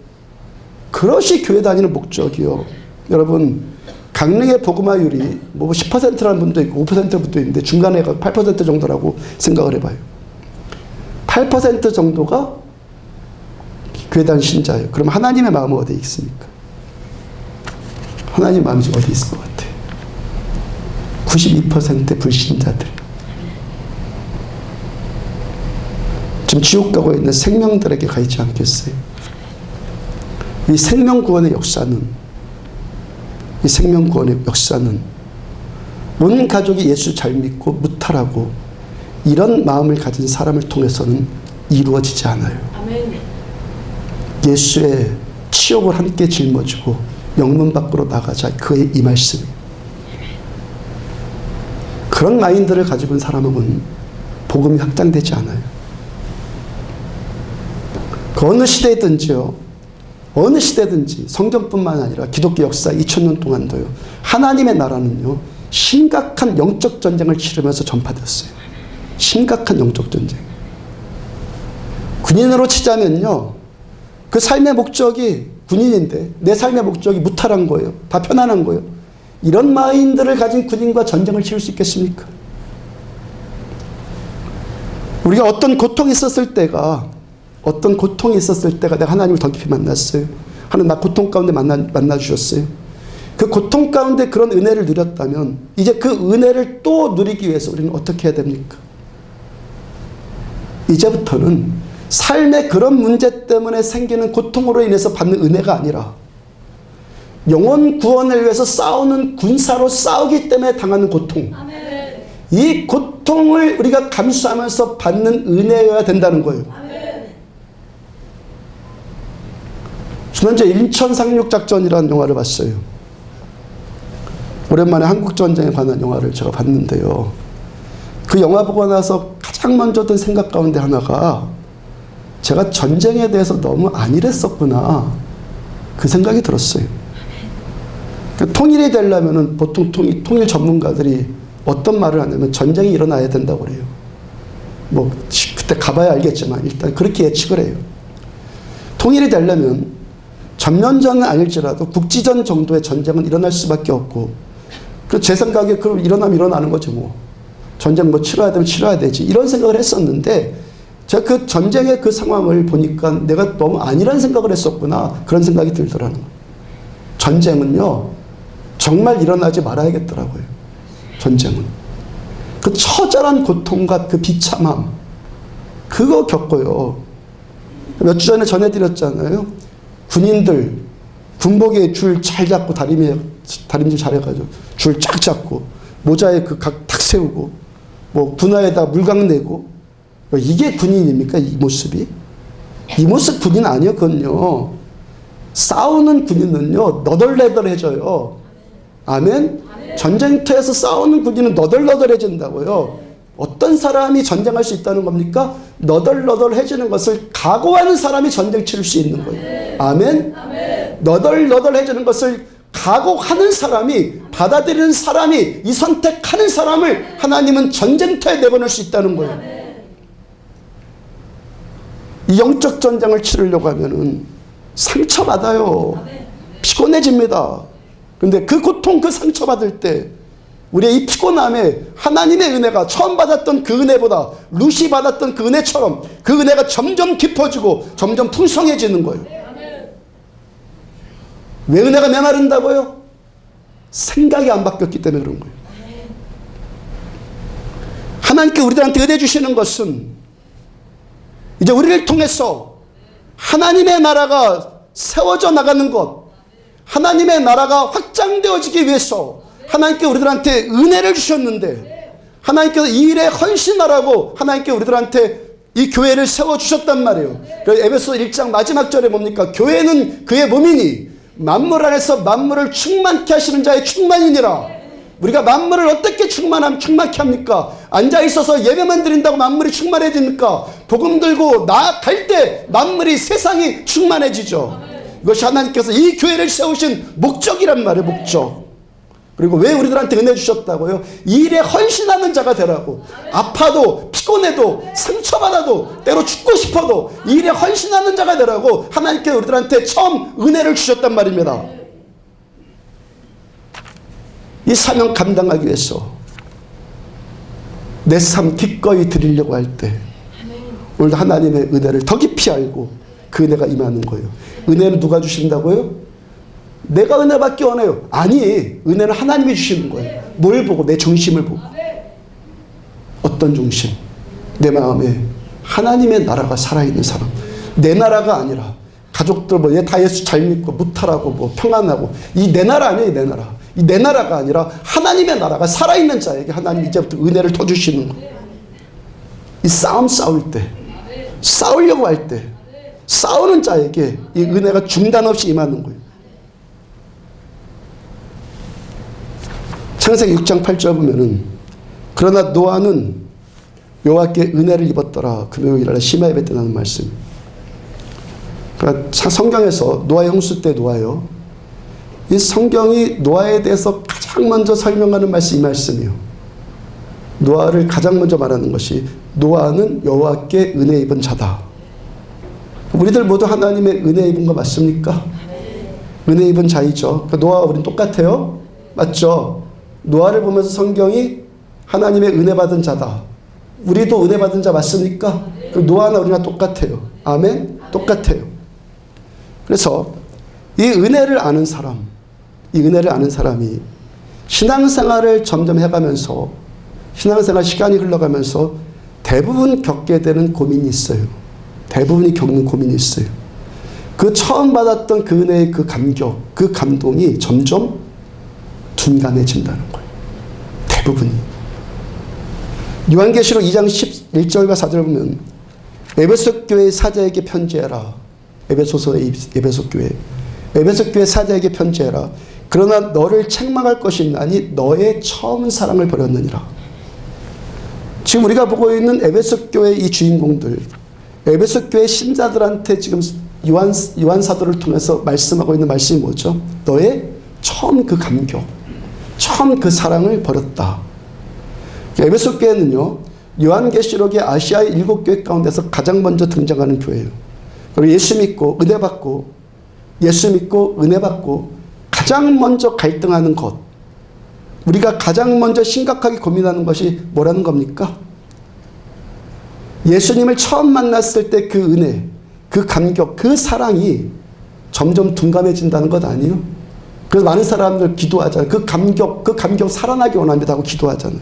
그것이 교회 다니는 목적이요. 여러분, 강릉의 복음화율이 10%라는 분도 있고 5% 분도 있는데 중간에 8% 정도라고 생각을 해봐요. 8% 정도가 교회 다니는 신자예요. 그럼 하나님의 마음은 어디에 있습니까? 하나님의 마음이 어디 있을 것 같아요? 92% 불신자들. 지금 지옥 가고 있는 생명들에게 가 있지 않겠어요? 이 생명구원의 역사는, 온 가족이 예수 잘 믿고 무탈하고 이런 마음을 가진 사람을 통해서는 이루어지지 않아요. 아멘. 예수의 치욕을 함께 짊어지고 영문 밖으로 나가자, 그의 이 말씀이에요. 그런 마인드를 가지고 있는 사람은 복음이 확장되지 않아요. 그 어느 시대든지 성경뿐만 아니라 기독교 역사 2000년 동안도요, 하나님의 나라는요 심각한 영적 전쟁을 치르면서 전파됐어요. 심각한 영적 전쟁. 군인으로 치자면요, 그 삶의 목적이 군인인데 내 삶의 목적이 무탈한 거예요. 다 편안한 거예요. 이런 마인드를 가진 군인과 전쟁을 치를 수 있겠습니까? 우리가 어떤 고통이 있었을 때가 내가 하나님을 더 깊이 만났어요. 하나님 나 고통 가운데 만나주셨어요. 그 고통 가운데 그런 은혜를 누렸다면 이제 그 은혜를 또 누리기 위해서 우리는 어떻게 해야 됩니까? 이제부터는 삶의 그런 문제 때문에 생기는 고통으로 인해서 받는 은혜가 아니라 영혼 구원을 위해서 싸우는 군사로 싸우기 때문에 당하는 고통. 아멘. 이 고통을 우리가 감수하면서 받는 은혜여야 된다는 거예요. 아멘. 지난주에 인천 상륙작전이라는 영화를 봤어요. 오랜만에 한국전쟁에 관한 영화를 제가 봤는데요. 그 영화 보고 나서 가장 먼저 든 생각 가운데 하나가 제가 전쟁에 대해서 너무 안일했었구나. 그 생각이 들었어요. 통일이 되려면 보통 통일 전문가들이 어떤 말을 하냐면 전쟁이 일어나야 된다고 그래요. 뭐 그때 가봐야 알겠지만 일단 그렇게 예측을 해요. 통일이 되려면 전면전은 아닐지라도 국지전 정도의 전쟁은 일어날 수밖에 없고, 그 제 생각에 그럼 일어나면 일어나는 거죠 뭐. 전쟁 뭐 치러야 되면 치러야 되지, 이런 생각을 했었는데 제가 그 전쟁의 그 상황을 보니까 내가 너무 아니란 생각을 했었구나, 그런 생각이 들더라는 거예요. 전쟁은요 정말 일어나지 말아야겠더라고요. 전쟁은 그 처절한 고통과 그 비참함, 그거 겪어요. 몇 주 전에 전해드렸잖아요. 군인들 군복에 줄 잘 잡고 다림질 잘해가지고 줄 쫙 잡고 모자에 그 각 탁 세우고 뭐 분화에다 물각 내고, 이게 군인입니까? 이 모습이? 이 모습 군인 아니에요. 그건요 싸우는 군인은요 너덜너덜해져요. 아멘? 전쟁터에서 싸우는 군인은 너덜너덜해진다고요. 어떤 사람이 전쟁할 수 있다는 겁니까? 너덜너덜해지는 것을 각오하는 사람이 전쟁 치를 수 있는 거예요. 아멘? 너덜너덜해지는 것을 각오하는 사람이, 받아들이는 사람이, 이 선택하는 사람을 하나님은 전쟁터에 내보낼 수 있다는 거예요. 이 영적 전쟁을 치르려고 하면은 상처받아요. 피곤해집니다. 근데 그 고통, 그 상처받을 때 우리의 이 피곤함에 하나님의 은혜가 처음 받았던 그 은혜보다 룻이 받았던 그 은혜처럼 그 은혜가 점점 깊어지고 점점 풍성해지는 거예요. 왜 은혜가 메마른다고요? 생각이 안 바뀌었기 때문에 그런 거예요. 하나님께 우리들한테 은혜 주시는 것은 이제 우리를 통해서 하나님의 나라가 세워져 나가는 것, 하나님의 나라가 확장되어지기 위해서 하나님께 우리들한테 은혜를 주셨는데, 하나님께서 이 일에 헌신하라고 하나님께 우리들한테 이 교회를 세워주셨단 말이에요. 그래서 에베소 1장 마지막 절에 뭡니까? 교회는 그의 몸이니 만물 안에서 만물을 충만케 하시는 자의 충만이니라. 우리가 만물을 어떻게 충만케 합니까? 앉아있어서 예배만 드린다고 만물이 충만해집니까? 복음 들고 나아갈 때 만물이, 세상이 충만해지죠. 이것이 하나님께서 이 교회를 세우신 목적이란 말이에요. 목적. 그리고 왜 우리들한테 은혜 주셨다고요? 이 일에 헌신하는 자가 되라고. 아파도 피곤해도 상처받아도 때로 죽고 싶어도 이 일에 헌신하는 자가 되라고 하나님께 우리들한테 처음 은혜를 주셨단 말입니다. 이 사명 감당하기 위해서 내 삶 기꺼이 드리려고 할 때 오늘도 하나님의 은혜를 더 깊이 알고 그 은혜가 임하는 거예요. 은혜는 누가 주신다고요? 내가 은혜 받기 원해요. 아니, 은혜는 하나님이 주시는 거예요. 뭘 보고? 내 중심을 보고. 어떤 중심? 내 마음에 하나님의 나라가 살아있는 사람. 내 나라가 아니라 가족들 뭐 얘 다 예수 잘 믿고 무탈하고 뭐 평안하고, 이 내 나라 아니에요. 내 나라. 이 내 나라가 아니라 하나님의 나라가 살아있는 자에게 하나님 이제부터 은혜를 더 주시는 거예요. 이 싸움 싸울 때, 싸우려고 할 때 싸우는 자에게 이 은혜가 중단 없이 임하는 거예요. 창세기 6장 8절 보면은 그러나 노아는 여호와께 은혜를 입었더라. 금요일날 심야 예배 때 나는 말씀. 그러니까 성경에서 노아의 홍수 때 노아요. 이 성경이 노아에 대해서 가장 먼저 설명하는 말씀이 이 말씀이에요. 노아를 가장 먼저 말하는 것이 노아는 여호와께 은혜 입은 자다. 우리들 모두 하나님의 은혜 입은 거 맞습니까? 은혜 입은 자이죠. 그러니까 노아와 우리는 똑같아요. 맞죠? 노아를 보면서 성경이 하나님의 은혜 받은 자다. 우리도 은혜 받은 자 맞습니까? 노아나 우리나 똑같아요. 아멘? 똑같아요. 그래서 이 은혜를 아는 사람, 이 은혜를 아는 사람이 신앙생활을 점점 해가면서 신앙생활 시간이 흘러가면서 대부분 겪게 되는 고민이 있어요. 대부분이 겪는 고민이 있어요. 그 처음 받았던 그 은혜의 그 감격, 그 감동이 점점 둔감해진다는 거예요. 대부분이. 요한계시록 2장 11절과 4절 보면 에베소 교회 사자에게 편지해라. 에베소서의 에베소 교회. 에베소 교회 사자에게 편지해라. 그러나 너를 책망할 것이 있나니 너의 처음 사랑을 버렸느니라. 지금 우리가 보고 있는 에베소 교회 이 주인공들, 에베소 교회 신자들한테 지금 요한 사도를 통해서 말씀하고 있는 말씀이 뭐죠? 너의 처음 그 감격, 처음 그 사랑을 버렸다. 에베소 교회는요, 요한계시록의 아시아의 7교회 가운데서 가장 먼저 등장하는 교회예요. 그리고 예수 믿고 은혜 받고 가장 먼저 갈등하는 것, 우리가 가장 먼저 심각하게 고민하는 것이 뭐라는 겁니까? 예수님을 처음 만났을 때 그 은혜, 그 감격, 그 사랑이 점점 둔감해진다는 것 아니에요? 그래서 많은 사람들 기도하잖아요. 그 감격 살아나기 원합니다 하고 기도하잖아요.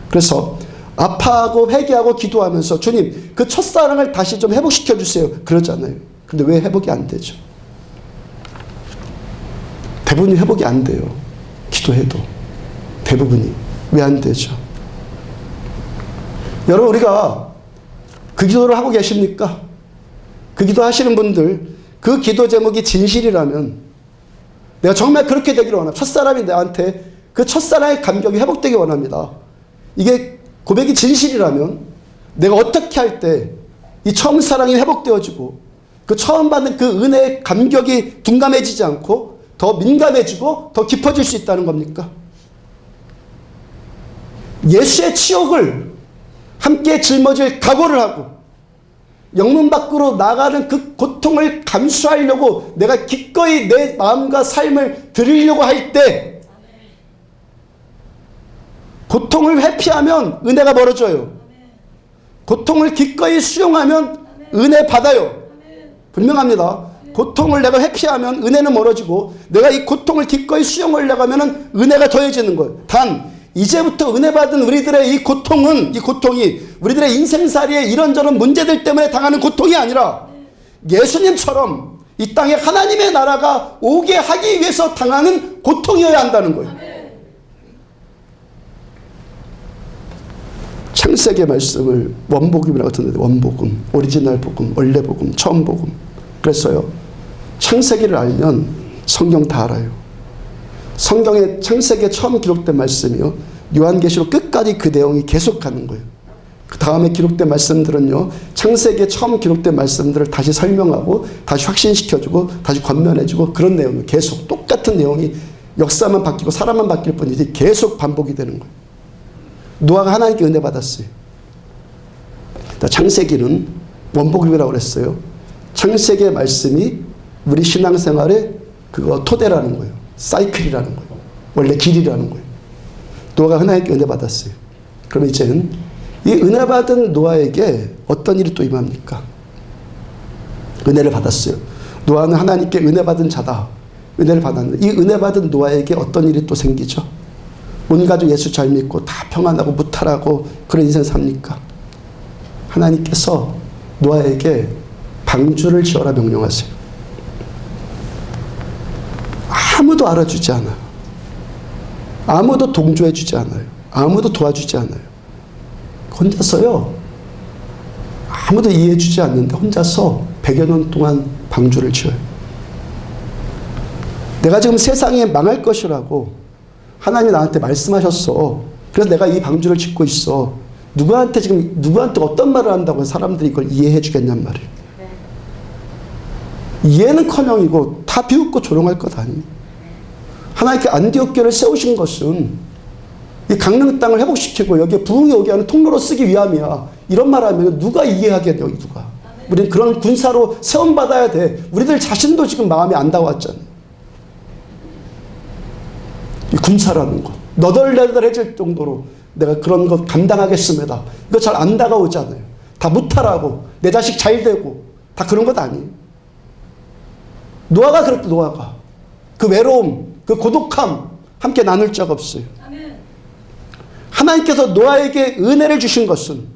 그래서 아파하고 회개하고 기도하면서 주님, 그 첫사랑을 다시 좀 회복시켜 주세요. 그러잖아요. 근데 왜 회복이 안 되죠? 대부분이 회복이 안 돼요. 기도해도. 대부분이. 왜 안 되죠? 여러분, 우리가 그 기도를 하고 계십니까? 그 기도 하시는 분들, 그 기도 제목이 진실이라면 내가 정말 그렇게 되기를 원합니다. 첫사람이 나한테 그 첫사랑의 감격이 회복되기 원합니다. 이게 고백이 진실이라면 내가 어떻게 할 때 이 처음 사랑이 회복되어지고 그 처음 받는 그 은혜의 감격이 둔감해지지 않고 더 민감해지고 더 깊어질 수 있다는 겁니까? 예수의 치욕을 함께 짊어질 각오를 하고 영문 밖으로 나가는 그 고통을 감수하려고 내가 기꺼이 내 마음과 삶을 드리려고 할 때 고통을 회피하면 은혜가 멀어져요. 고통을 기꺼이 수용하면 은혜 받아요. 분명합니다. 고통을 내가 회피하면 은혜는 멀어지고 내가 이 고통을 기꺼이 수용하려고 하면 은혜가 더해지는 거예요. 단 이제부터 은혜 받은 우리들의 이 고통이 우리들의 인생살이의 이런저런 문제들 때문에 당하는 고통이 아니라 예수님처럼 이 땅에 하나님의 나라가 오게 하기 위해서 당하는 고통이어야 한다는 거예요. 창세기 말씀을 원복음이라고 듣는데 원복음, 오리지널 복음, 원래 복음, 처음 복음. 그랬어요. 창세기를 알면 성경 다 알아요. 성경의 창세기에 처음 기록된 말씀이요. 요한계시록 끝까지 그 내용이 계속하는 거예요. 그 다음에 기록된 말씀들은요. 창세기에 처음 기록된 말씀들을 다시 설명하고 다시 확신시켜주고 다시 권면해주고 그런 내용이에요. 계속 똑같은 내용이 역사만 바뀌고 사람만 바뀔 뿐이지 계속 반복이 되는 거예요. 노아가 하나님께 은혜 받았어요. 창세기는 원복음이라고 그랬어요. 창세기의 말씀이 우리 신앙생활의 그거 토대라는 거예요. 사이클이라는 거예요. 원래 길이라는 거예요. 노아가 하나님께 은혜 받았어요. 그럼 이제는 이 은혜 받은 노아에게 어떤 일이 또 임합니까? 은혜를 받았어요. 노아는 하나님께 은혜 받은 자다. 은혜를 받았는데 이 은혜 받은 노아에게 어떤 일이 또 생기죠? 온 가족 예수 잘 믿고 다 평안하고 무탈하고 그런 인생 삽니까? 하나님께서 노아에게 방주를 지어라 명령하세요. 아무도 알아주지 않아요. 아무도 동조해주지 않아요. 아무도 도와주지 않아요. 혼자서요. 아무도 이해해주지 않는데 혼자서 100여 년 동안 방주를 지어요. 내가 지금 세상에 망할 것이라고 하나님이 나한테 말씀하셨어. 그래서 내가 이 방주를 짓고 있어. 누구한테 어떤 말을 한다고 사람들이 이걸 이해해 주겠냔 말이에요. 이해는커녕이고 다 비웃고 조롱할 것 아니에요. 하나님께 안디옥교를 세우신 것은 이 강릉 땅을 회복시키고 여기에 부흥이 오게 하는 통로로 쓰기 위함이야. 이런 말 하면 누가 이해하겠냐고 누가. 우리는 그런 군사로 세움받아야 돼. 우리들 자신도 지금 마음이 안 닿았잖아요. 이 군사라는 거. 너덜너덜해질 정도로 내가 그런 것 감당하겠습니다. 이거 잘 안 다가오잖아요. 다 무탈하고 내 자식 잘 되고 다 그런 것 아니에요. 노아가 그랬다. 노아가 그 외로움, 그 고독함 함께 나눌 적 없어요. 하나님께서 노아에게 은혜를 주신 것은,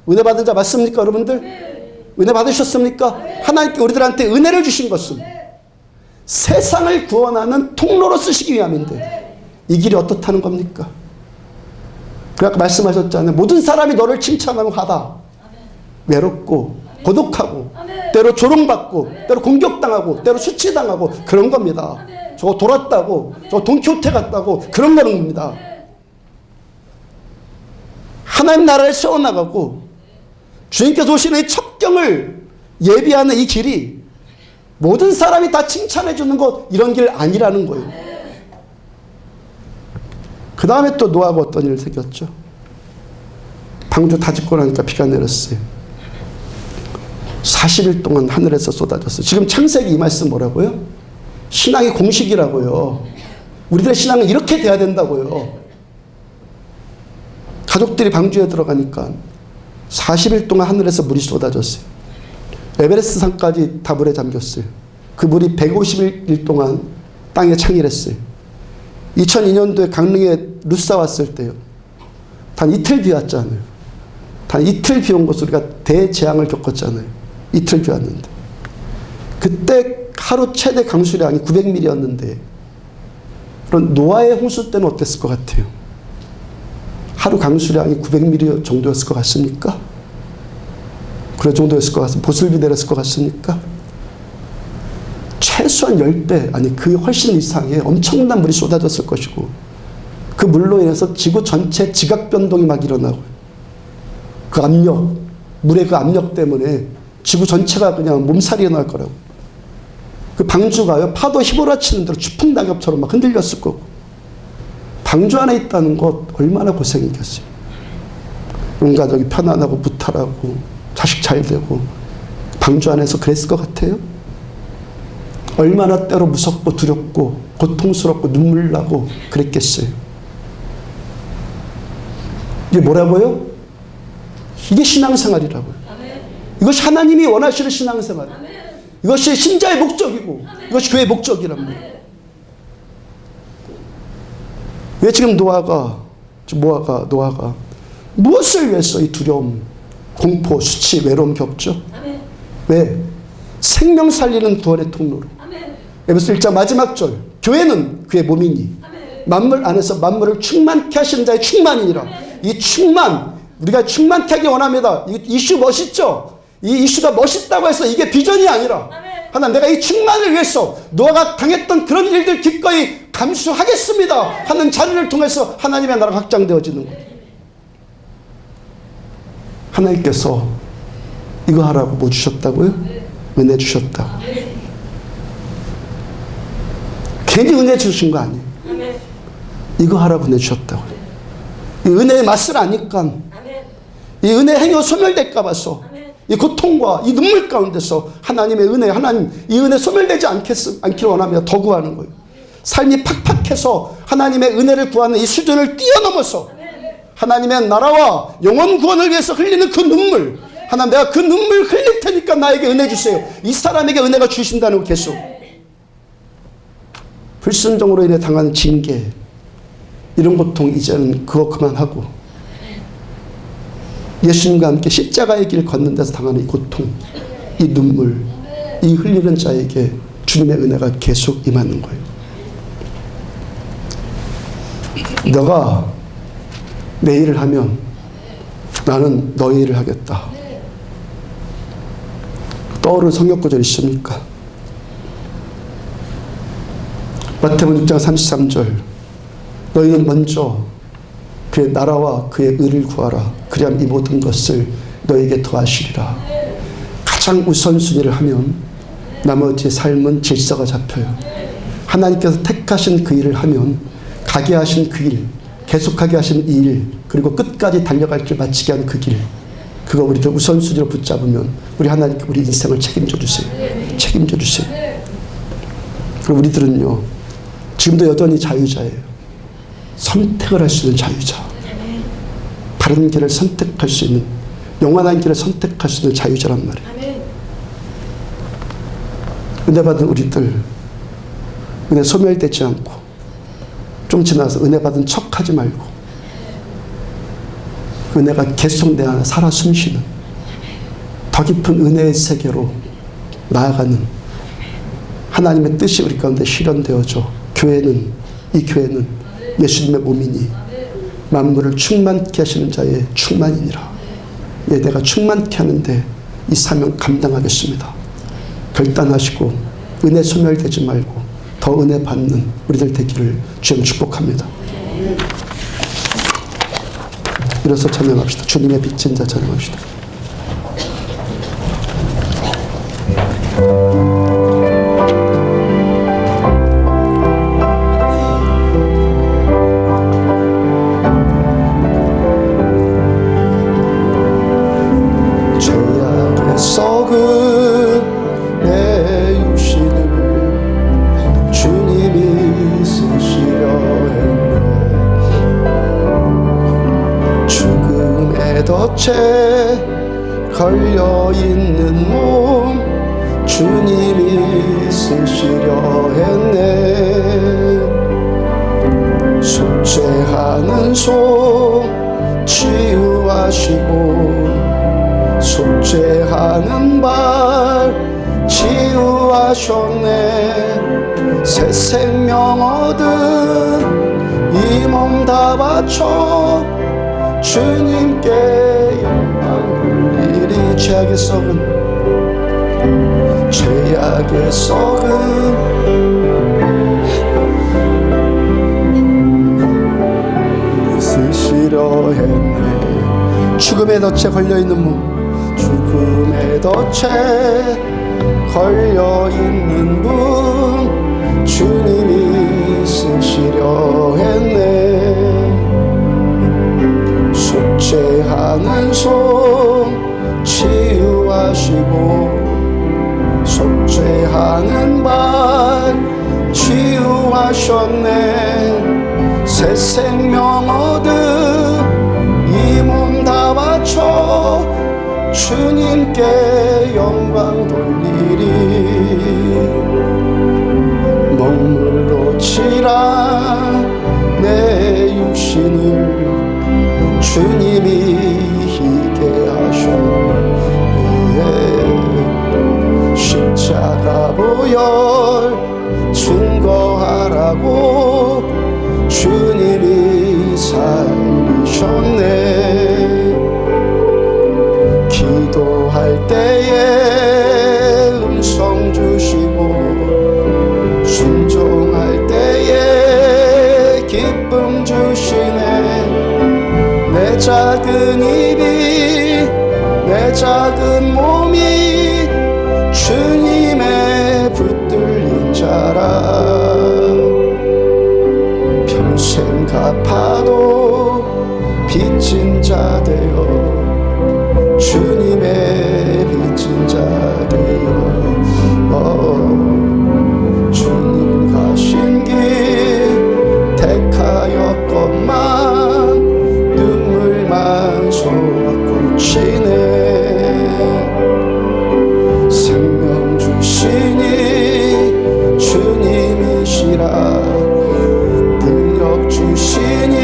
은혜 받은 자 맞습니까 여러분들? 은혜 받으셨습니까? 하나님께 우리들한테 은혜를 주신 것은 세상을 구원하는 통로로 쓰시기 위함인데 이 길이 어떻다는 겁니까? 아까 말씀하셨잖아요. 모든 사람이 너를 칭찬하면 하다. 외롭고 고독하고 때로 조롱받고 때로 공격당하고 때로 수치당하고 그런 겁니다. 저거 돌았다고, 저거 돈키호테 같다고 그런 거는 겁니다. 하나님 나라를 세워나가고 주님께서 오시는 이 첩경을 예비하는 이 길이 모든 사람이 다 칭찬해 주는 것, 이런 길 아니라는 거예요. 그 다음에 또 노아가 어떤 일을 생겼죠? 방주 다 짓고 나니까 비가 내렸어요. 40일 동안 하늘에서 쏟아졌어요. 지금 창세기 이 말씀 뭐라고요? 신앙의 공식이라고요. 우리들의 신앙은 이렇게 돼야 된다고요. 가족들이 방주에 들어가니까 40일 동안 하늘에서 물이 쏟아졌어요. 에베레스트 산까지 다 물에 잠겼어요. 그 물이 150일 동안 땅에 창일했어요. 2002년도에 강릉에 루사 왔을 때요. 단 이틀 비 왔잖아요. 단 이틀 비 온 것으로 우리가 대재앙을 겪었잖아요. 이틀 비 왔는데. 그때 하루 최대 강수량이 900mm였는데 그런 노아의 홍수 때는 어땠을 것 같아요? 하루 강수량이 900mm 정도였을 것 같습니까? 그런 정도였을 것 같습니까? 보슬비 내렸을 것 같습니까? 최소한 10배, 아니 그 훨씬 이상의 엄청난 물이 쏟아졌을 것이고 그 물로 인해서 지구 전체 지각 변동이 막 일어나고 그 압력, 물의 그 압력 때문에 지구 전체가 그냥 몸살이 일어날 거라고. 그 방주가요, 파도 휘몰아치는 대로 추풍낙엽처럼 막 흔들렸을 거고. 방주 안에 있다는 것 얼마나 고생이겠어요. 온 가족이 편안하고 무탈하고 자식 잘 되고 방주 안에서 그랬을 것 같아요? 얼마나 때로 무섭고 두렵고 고통스럽고 눈물 나고 그랬겠어요. 이게 뭐라고요? 이게 신앙생활이라고요. 이것이 하나님이 원하시는 신앙생활. 이것이 신자의 목적이고 이것이 교회의 목적이란 말이에요. 왜 지금 노아가 무엇을 위해서 이 두려움, 공포, 수치, 외로움 겪죠? 왜? 생명 살리는 구원의 통로로. 에베소 1장 마지막 절, 교회는 그의 몸이니 만물 안에서 만물을 충만케 하시는 자의 충만이니라. 이 충만, 우리가 충만케 하기 원합니다. 이 이슈 멋있죠? 이 이슈가 멋있다고 해서 이게 비전이 아니라 하나님, 내가 이 충만을 위해서 노아가 당했던 그런 일들 기꺼이 감수하겠습니다 하는 자리를 통해서 하나님의 나라가 확장되어지는 거예요. 하나님께서 이거 하라고 뭐 주셨다고요? 은혜 주셨다고. 괜히 은혜 주신 거 아니에요. 이거 하라고 은혜 주셨다고요. 이 은혜의 맛을 아니까, 이 은혜 행위가 소멸될까 봐서, 이 고통과 이 눈물 가운데서 하나님의 은혜, 하나님 이 은혜 소멸되지 않기를 원하며 더 구하는 거예요. 삶이 팍팍해서 하나님의 은혜를 구하는 이 수준을 뛰어넘어서 하나님의 나라와 영원 구원을 위해서 흘리는 그 눈물, 하나님 내가 그 눈물 흘릴 테니까 나에게 은혜 주세요. 이 사람에게 은혜가 주신다는 거 계속. 불순종으로 인해 당하는 징계, 이런 고통 이제는 그거 그만하고 예수님과 함께 십자가의 길 걷는 데서 당하는 이 고통, 이 눈물, 이 흘리는 자에게 주님의 은혜가 계속 임하는 거예요. 너가 내 일을 하면 나는 너의 일을 하겠다. 떠오르는 성경구절 있습니까? 마태복음 6장 33절, 너희는 먼저 그의 나라와 그의 의를 구하라. 그리하면 이 모든 것을 너에게 더하시리라. 가장 우선순위를 하면 나머지 삶은 질서가 잡혀요. 하나님께서 택하신 그 일을 하면 가게 하신 그 일, 계속하게 하신 이 일, 그리고 끝까지 달려갈 길 마치게 하는 그 길, 그거 우리들 우선순위로 붙잡으면 우리 하나님께 우리 인생을 책임져 주세요. 책임져 주세요. 그리고 우리들은요, 지금도 여전히 자유자예요. 선택을 할 수 있는 자유자. 바른 길을 선택할 수 있는, 영원한 길을 선택할 수 있는 자유자란 말이에요. 은혜 받은 우리들, 은혜 소멸되지 않고 좀 지나서 은혜 받은 척하지 말고 은혜가 계속 내 안에 살아 숨쉬는 더 깊은 은혜의 세계로 나아가는 하나님의 뜻이 우리 가운데 실현되어져 이 교회는 예수님의 몸이니 만물을 충만케 하시는 자의 충만이니라. 예, 내가 충만케 하는데 이 사명 감당하겠습니다. 결단하시고 은혜 소멸되지 말고 더 은혜 받는 우리들 되기를 주님 축복합니다. 일어서 찬양합시다. 주님의 빚진 자 찬양합시다. 죄악에 썩은 내 육신을 주님이 쓰시려 했네. 죽음의 덫에 걸려있는 몸 주님이 쓰시려 했네. 속죄하는 손 치유하시고 속죄하는 발 치유하셨네. 새 생명 얻은 이 몸 다 바쳐 주님께 영광 돌리리. 죄악의 썩은 쓰시려 했네. 죽음의 덫에 걸려있는 몸 죽음의 덫에 걸려있는 분 주님이 쓰시려 했네. 속죄하는 손 치유하시고 속죄하는 발 치유하셨네. 새 생명 얻은 이 몸 다 바쳐 주님께 영광 돌리리. 먹물로 칠한 내 육신을 주님이 희게 하셨네. 십자가 보혈 증거하라고 주님이 살리셨네. 기도할 때에 음성 주시고 순종할 때에 기쁨 주시네. 내 작은 입이 내 작은 몸이 주님의 붙들린 자라. 평생 갚아도 빚진 자 되어 주님의 빚진 자 되어 주님 가신 길 택하였건만 눈물만 솟구치네. 생명 주시니 주님이시라. 능력 주시니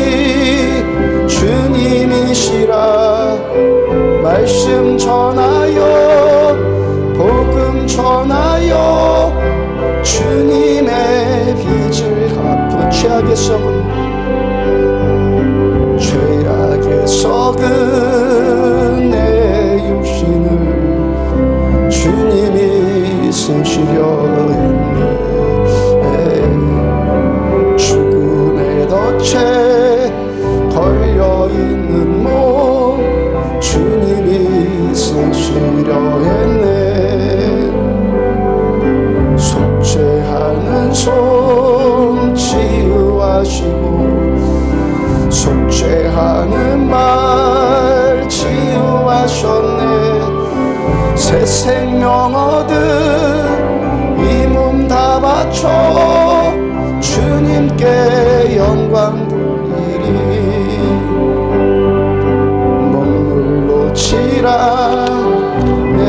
주님이시라. 말씀 전하여 복음 전하여 주님의 빚을 갚아. 죄악의 썩은 내 육신을 주님이 쓰시려 했네. 죽음의 덫에 걸려있는 몸 주님이 쓰시려 했네. 속죄하는 손 치유하시고 속죄하는 말 치유하셨네. 새 생명 얻은 이 몸 다 바쳐 주님께 영광 돌리리. 먹물로 칠한 내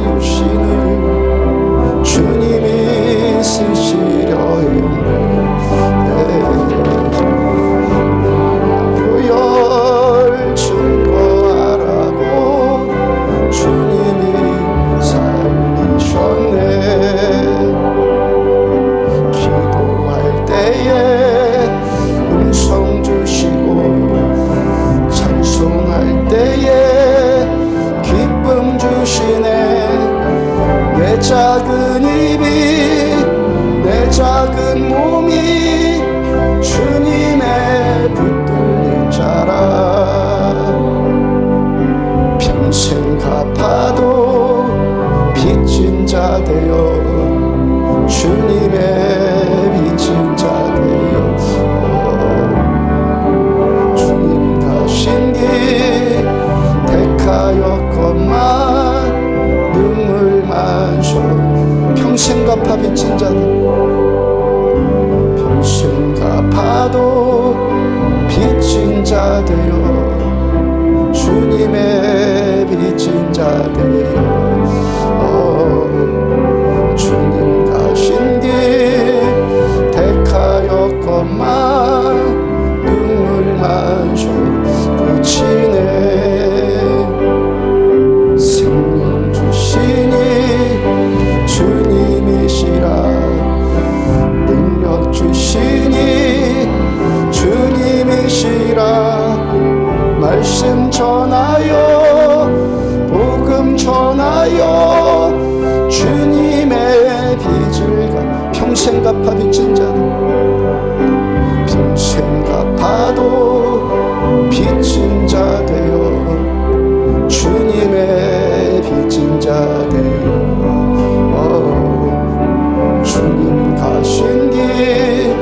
육신을 주님이 쓰시려 했네. 작은 몸이 주님의 붙들린 자라. 평생 갚아도 빚진 자 되어 주님의 빚진 자 되어 주님 가신 길 택하였건만 눈물만 줘. 평생 갚아 빚진 자들, 평생 갚아도 빚진 자 되어 주님의 빚진 자 되어 주님 가신 길 택하였건만 눈물만 줘 그치네. 생명 주시니 주님이시라. 능력 주시니 주님이시라. 말씀 전하여 복음 전하여 주님의 빚을 평생 갚아 빚진 자들, 평생 갚아도 빚진 자 되어 주님의 빚진 자 되어 주님 가신 길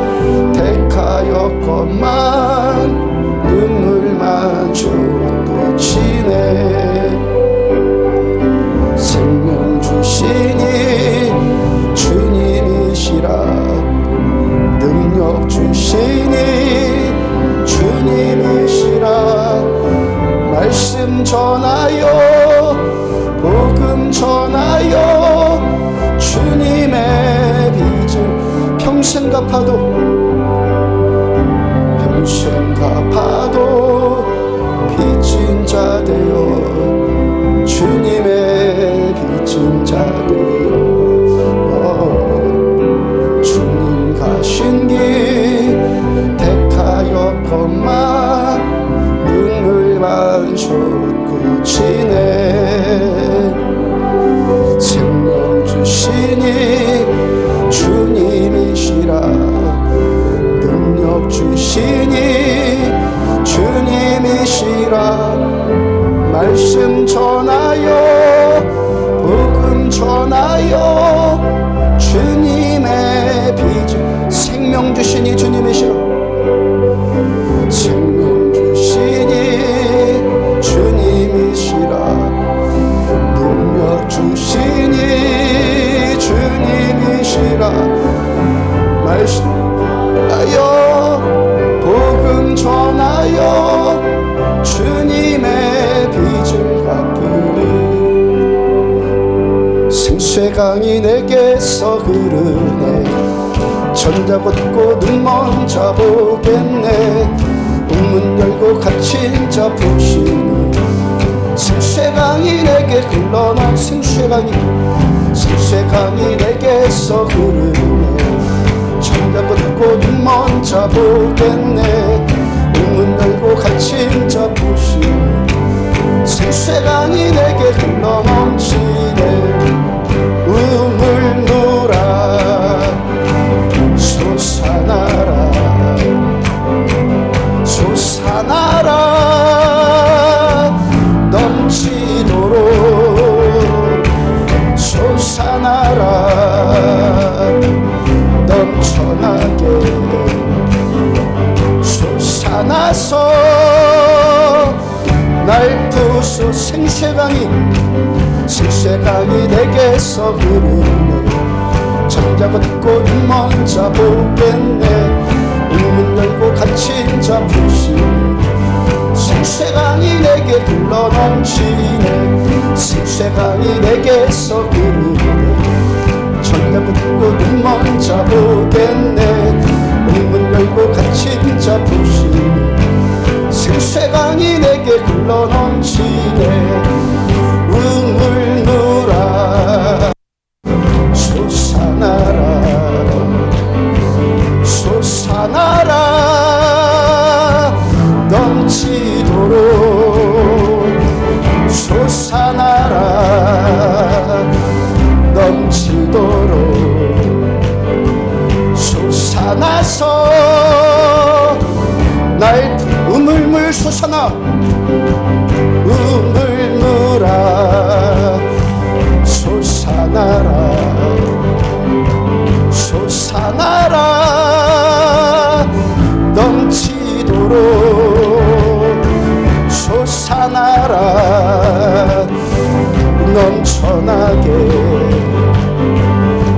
택하였건만 눈물만 줘 끝이네. 생명 주시니 주님이시라. 능력 주시니 주님이시라. 말씀 전하여 복음 전하여 주님의 빚을 평생 갚아도 평생 갚아도 빚진 자 되어 주님의 빚진 자 되어 주님 가신 길 택하였건만 눈물만 솟구치네. 생명 주시니 주님이시라. 능력 주시니 주님이시라. 말씀 전하여 복음 전하여 주님의 빚을 생명 주시니 주님이시라. 생명 주시니 주님이시라. 능력 주시니 주님이시라. 말씀하여 복음 전하여 주님의 빚을 갚으리. 생수강이 내게서 흐르네. 천자 걷고 눈 먼 자 보겠네. 문문 열고 갇힌 자 보시니 생수강이 내게 흘러나. 생수강이 내게서 흐르네. 천자 걷고 눈 먼 자 보겠네. 문문 열고 갇힌 자 보시니 생수강이 내게 흘러넘치네. 우물누라 솟아나라 솟아나라 넘치도록 솟아나라 넘쳐나게 솟아나서 날 부수. 생수강이 내게서 흐르네. 천자 걷고 눈 먼 자 보겠네. 문문 열고 갇힌 자 보시네. 생수강이 내게 흘러넘치네. 생수강이 내게서 흐르네. 천자 걷고 눈 먼 자 보겠네. 문문 열고 갇힌 자 보시네. 생수강이 내게 흘러넘치네. 우물누라 솟아나라 솟아나라 넘치도록 솟아나라 넘치도록 솟아나서 날 우물물 솟아나 우물물아 솟아나라 솟아나라 넘치도록 솟아나라 넘쳐나게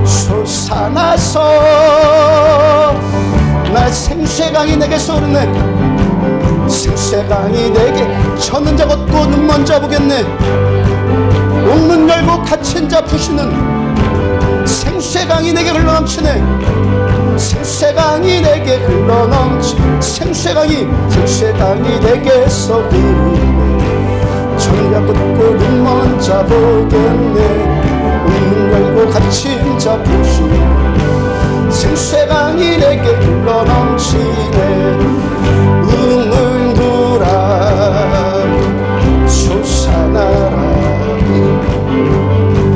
솟아나서 나 생수강이 내게서 오르네 생수강이 내게 젖는 자 걷고 눈먼 자 보겠네 옥문 열고 갇힌 자 푸시는 생수강이 내게 흘러넘치네 생수강이 내게 흘러넘치 생수강이 내게서 흐르네 정야 걷고 눈먼 자 보겠네 옥문 열고 갇힌 자 푸시네 생수강이 내게 흘러넘치네 우물물아 솟아나라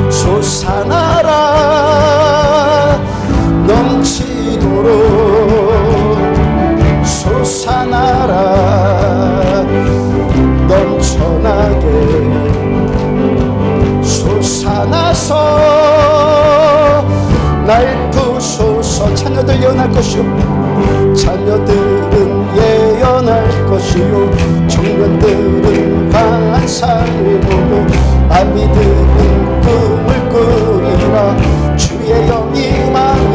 솟아나라 넘치도록 솟아나라 넘쳐나게 솟아나서 날 부소서 자녀들 예언할 것이요 자녀들은 예언할 것이요 청년들은 환상을 보고 아비들은 꿈을 꾸리라 주의 영이 임하면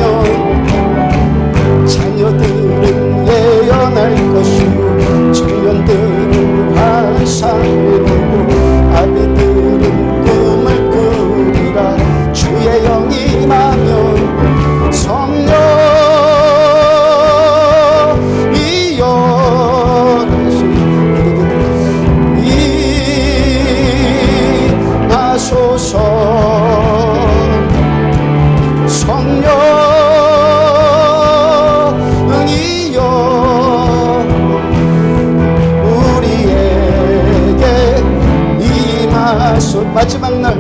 자녀들은 예언할 것이요 청년들은 환상을 보고 아비들은 꿈을 꾸리라 주의 영이 임하면 성령이 임하소서 성령이여 우리에게 임하소 마지막 날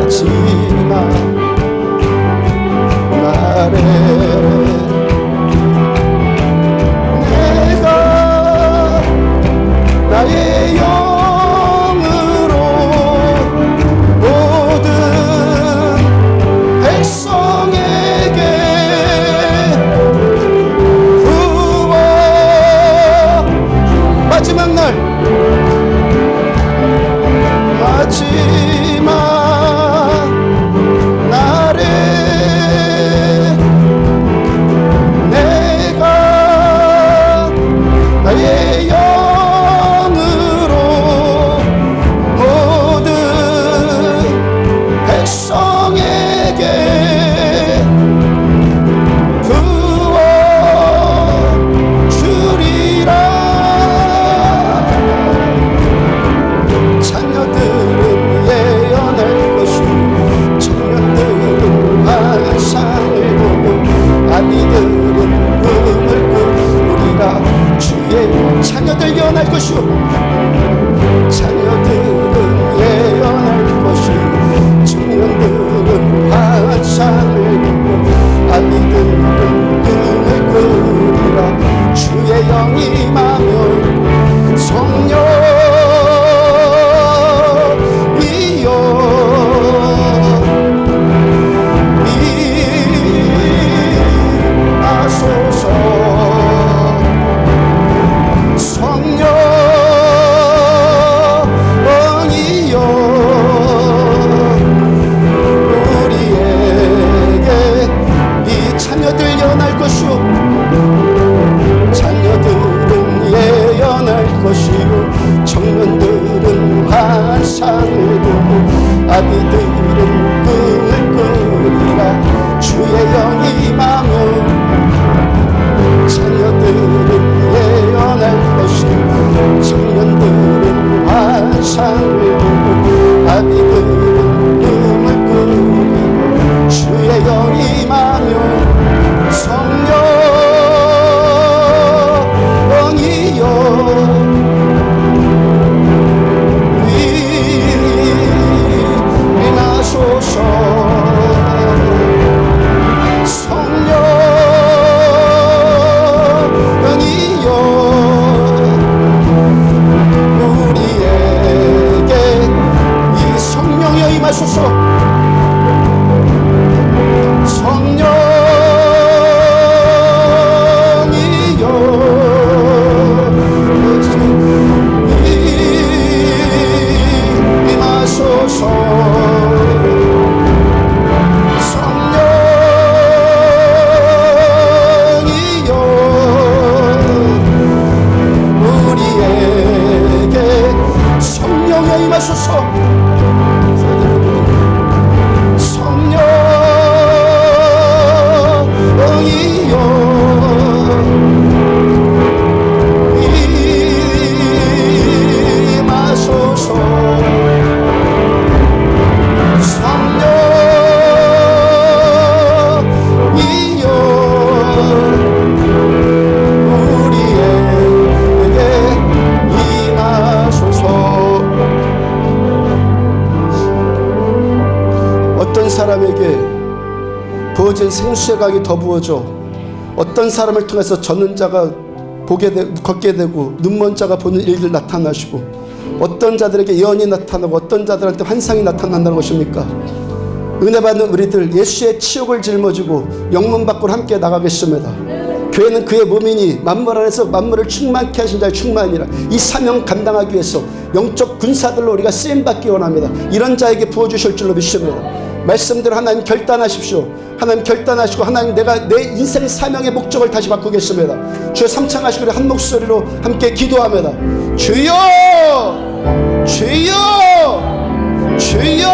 마지막 날에 내가 나의 영으로 모든 백성에게 부어 마지막 날 마지막 날에 내가 나의 영으로 모든 백성에게 부어 주리라 자녀들은 예언할 것이요 청년들은 환상을 보고 아비들은 꿈을 꾸리라 주의 자녀들 예언할 것이요 자녀들은 예언할 것이요 청년들은 환상을 보고 아비들은 꿈을 꾸리라 주의 영이 임하면 성령이여 임하소서 성령이여 우리에게 이 자녀들 예언할 것이요 자녀들은 예언할 것이요 청년들은 환상을 보고 아비들은 꿈을 꾸리라 주의 영이 임하면 자녀들은 예언할 것이요 청년들은 환상을 보고 아비들은 꿈을 꾸리라 주의 영이 임하면 성령이여 임하소서 성령 부어진 생수의 강이 더 부어져 어떤 사람을 통해서 젖는 자가 걷게 되고 눈먼 자가 보는 일들 나타나시고 어떤 자들에게 예언이 나타나고 어떤 자들한테 환상이 나타난다는 것입니까? 은혜 받는 우리들 예수의 치욕을 짊어지고 영문 밖으로 함께 나가겠습니다. 교회는 그의 몸이니 만물 안에서 만물을 충만케 하신 자의 충만이라. 이 사명 감당하기 위해서 영적 군사들로 우리가 쓰임받기 원합니다. 이런 자에게 부어주실 줄로 믿습니다. 말씀대로 하나님 결단하십시오. 하나님 결단하시고 하나님 내가 내 인생 사명의 목적을 다시 바꾸겠습니다. 주여 삼창하시고 한 목소리로 함께 기도합니다. 주여 주여 주여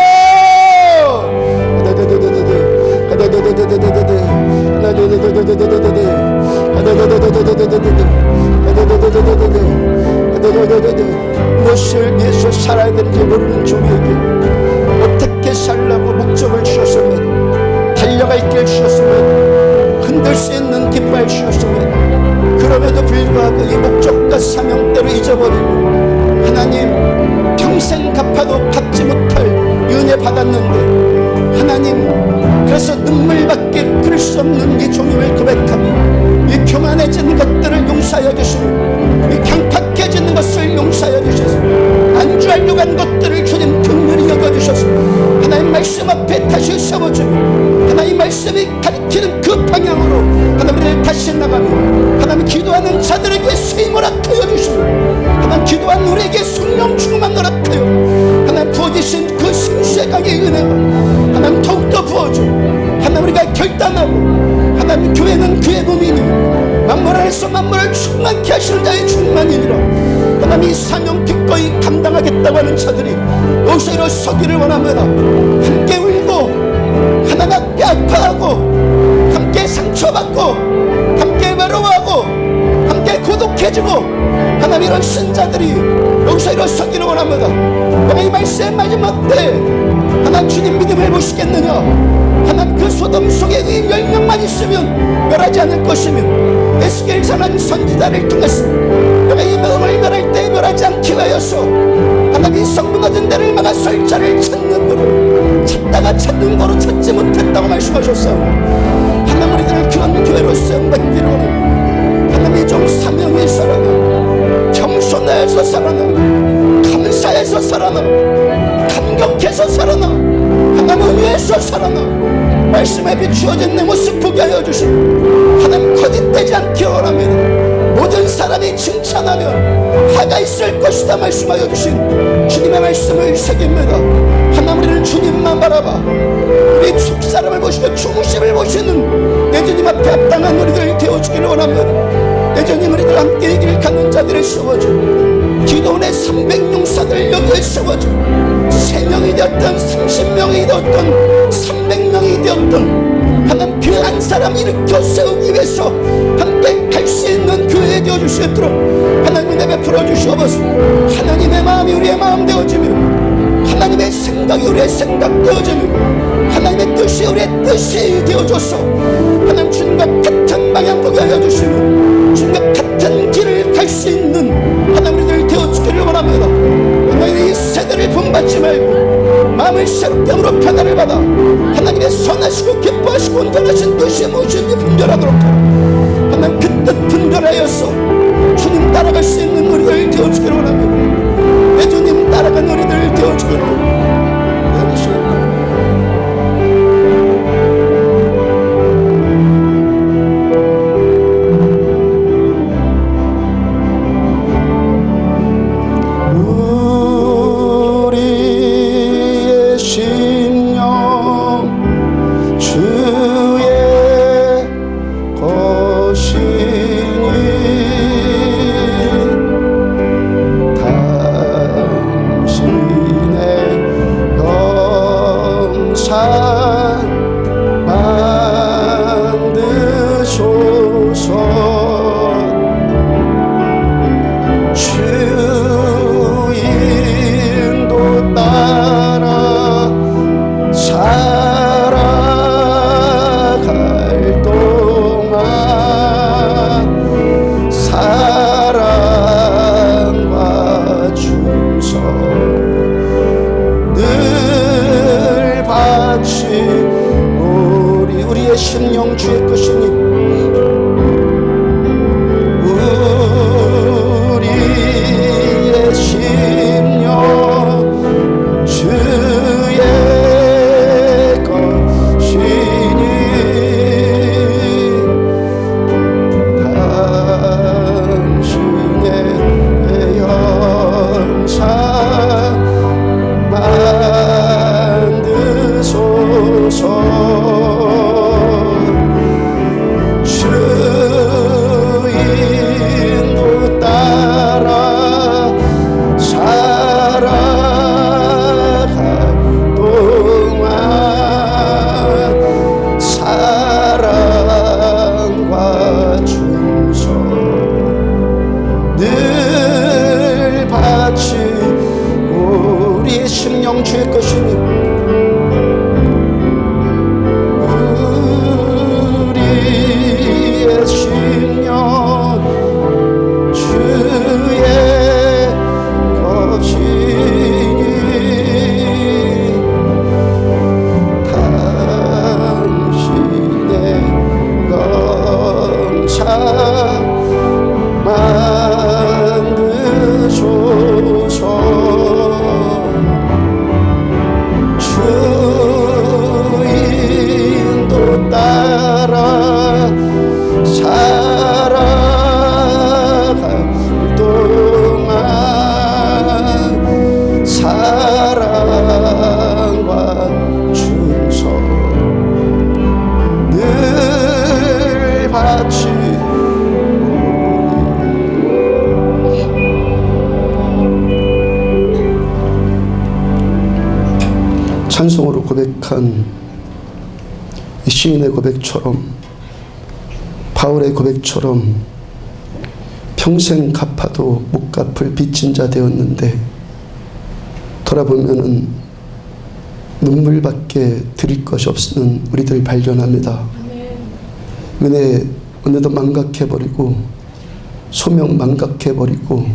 무엇을 위해서 살아야 되는지 모르는 종에게 어떻게 살라고 목적을 주셨으면 달려갈 길 주셨으면 흔들 수 있는 깃발 주셨으면 그럼에도 불구하고 이 목적과 사명대로 잊어버리고 하나님 평생 갚아도 갚지 못할 은혜 받았는데 하나님 그래서 눈물밖에 그럴 수 없는 이 종임을 고백하며 이 교만해지는 것들을 용서하여 주시고 이 강팍해지는 것을 용서하여 주셔서 안주하려고 한 것들을 주님 긍휼히 여겨주셔서 하나님 말씀 앞에 다시 세워주고 하나님 말씀이 가리키는 그 방향으로 하나님을 다시 나가며 하나님 기도하는 자들에게 쓰임을 허락하여 주시고 하나님 기도한 우리에게 성령 충만 허락하여 하나님 부어주신 그 생수의 강의 은혜가 하나님 더욱더 부어줘 하나님 우리가 결단하고 하나님 교회는 그의 몸이니 만물 안에서 만물을 충만케 하시는 자의 충만이니라. 하나님 이 사명 기꺼이 감당하겠다고 하는 자들이 여기서 일어서기를 원합니다. 함께 울고 하나님 함께 아파하고 함께 상처받고 함께 외로워하고 함께 고독해지고 하나님 이런 신자들이 여기서 일어서기를 원합니다. 내가 이 말씀의 마지막 때 하나님 주님 믿음을 보시겠느냐. 하나님 그 소돔 속에 의 10명만 있으면 멸하지 않을 것이며 에스겔 하나님 선지자를 통해서 내가 이 마음을 멸할 때 멸하지 않기 위하여서 하나님 성문 얻은 데를 막아 설자를 찾는 거로 찾다가 찾는 거로 찾지 못했다고 말씀하셨어. 하나님 우리들을 그런 교회로 세움받기를 원합니다. 하나님의 종 사명에 살아나 겸손해서 살아나 감사해서 살아나 감격해서 살아나 하나님 위에서 살아나 말씀에 비추어진 내 모습 보게 하여 주시고 하나님 거짓되지 않게 원합니다. 모든 사람이 칭찬하면 화가 있을 것이다 말씀하여 주신 주님의 말씀을 새깁니다. 하나님 우리는 주님만 바라봐 우리 속사람을 보시고 중심을 보시는 내 주님 앞에 합당한 우리들 되어주기를 원합니다. 내 주님 우리들 함께 이 길 가는 자들을 세워줘 기도원의 300용사들 여기에 세워줘 3명이 되었던 30명이 되었던 300명이 되었던 하나님 그 한 사람 일으켜 세우기 위해서 함께 갈 수 있는 교회 되어주시도록 하나님 내게 풀어주시옵소서. 하나님의 마음이 우리의 마음 되어지며 하나님의 생각이 우리의 생각 되어지며 하나님의 뜻이 우리의 뜻이 되어줘서 하나님 주님과 같은 방향 보게 하여 주시며 주님과 같은 길을 갈 수 있는 하나님 우리들 되어주기를 원합니다. 하나님 이 세대를 본받지 말고 마음을 새롭게 함으로 변화를 받아 하나님의 선하시고 기뻐하시고 온전하신 뜻이 무엇인지 분별하도록 하고 하나님 그 뜻 분별하여서 주님 따라갈 수 있는 우리들 되어주기를 원합니다. 내 주님 따라간 우리들 되어주기를 원합니다. 주의 것이니 우리의 심령 주의 것이니 당신의 형상 만드소서. 주 인도 따라 살아갈 동안 사랑과 충성 늘 바치 우리의 심령 주의 것이니 우리의 심령 주의 것이니 당신의 영상 만드소서. 주 인도 따라 살아갈 동안 사랑과 충성 늘 바치 찬송으로 고백한 이 시인의 고백처럼, 바울의 고백처럼 평생 갚아도 못 갚을 빚진 자 되었는데 돌아보면은 눈물밖에 드릴 것이 없는 우리들 발견합니다. 은혜도 망각해버리고 소명 망각해버리고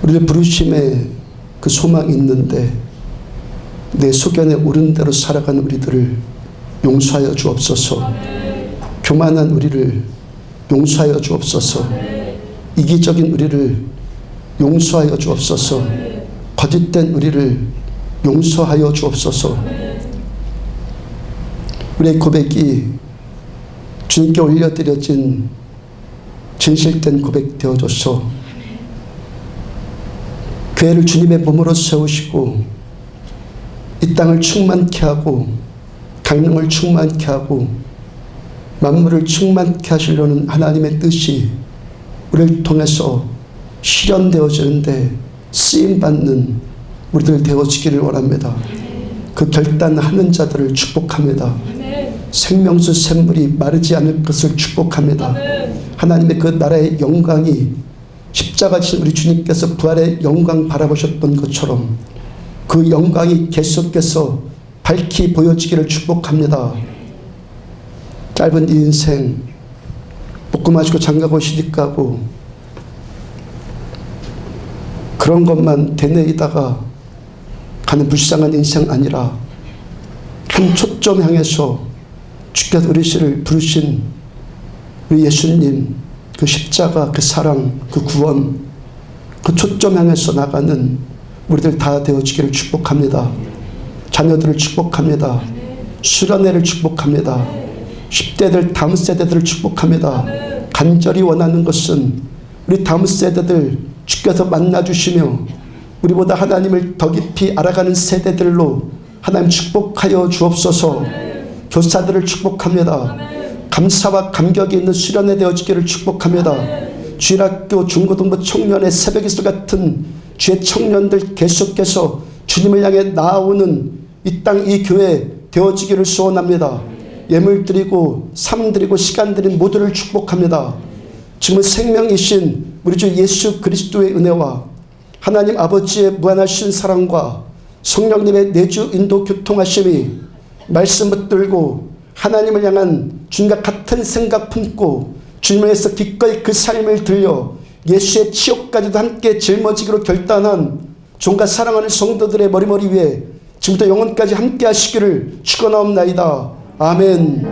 우리를 부르심에 그 소망이 있는데 내 소견에 오른 대로 살아가는 우리들을 용서하여 주옵소서. 교만한 우리를 용서하여 주옵소서. 이기적인 우리를 용서하여 주옵소서. 거짓된 우리를 용서하여 주옵소서. 우리의 고백이 주님께 올려드려진 진실된 고백 되어줘서 교회를 주님의 몸으로 세우시고 이 땅을 충만케 하고 강릉을 충만케 하고 만물을 충만케 하시려는 하나님의 뜻이 우리를 통해서 실현되어지는데 쓰임받는 우리들 되어지기를 원합니다. 그 결단하는 자들을 축복합니다. 생명수 샘물이 마르지 않을 것을 축복합니다. 하나님의 그 나라의 영광이 십자가 지신 우리 주님께서 부활의 영광 바라보셨던 것처럼 그 영광이 계속해서 밝히 보여지기를 축복합니다. 짧은 이 인생 먹고 마시고 장가고 시집가고 그런 것만 되뇌이다가 가는 불쌍한 인생 아니라 한 초점 향해서 주께서 우리를 부르신 우리 예수님 그 십자가 그 사랑 그 구원 그 초점 향해서 나가는 우리들 다 되어지기를 축복합니다. 자녀들을 축복합니다. 수련회를 축복합니다. 10대들 다음 세대들을 축복합니다. 간절히 원하는 것은 우리 다음 세대들 주께서 만나주시며 우리보다 하나님을 더 깊이 알아가는 세대들로 하나님 축복하여 주옵소서. 교사들을 축복합니다. 감사와 감격이 있는 수련회 되어지기를 축복합니다. 주일학교 중고등부 청년의 새벽이슬 같은 주의 청년들 계속해서 주님을 향해 나아오는 이 땅 이 교회 되어지기를 소원합니다. 예물 드리고 삶 드리고 시간 드린 모두를 축복합니다. 지금은 생명이신 우리 주 예수 그리스도의 은혜와 하나님 아버지의 무한하신 사랑과 성령님의 내주 인도 교통하심이 말씀 붙들고 하나님을 향한 주님과 같은 생각 품고 주님을 위해서 기꺼이 그 삶을 들려 예수의 치욕까지도 함께 짊어지기로 결단한 종과 사랑하는 성도들의 머리머리 위에 지금부터 영원까지 함께 하시기를 축원하옵나이다. 아멘.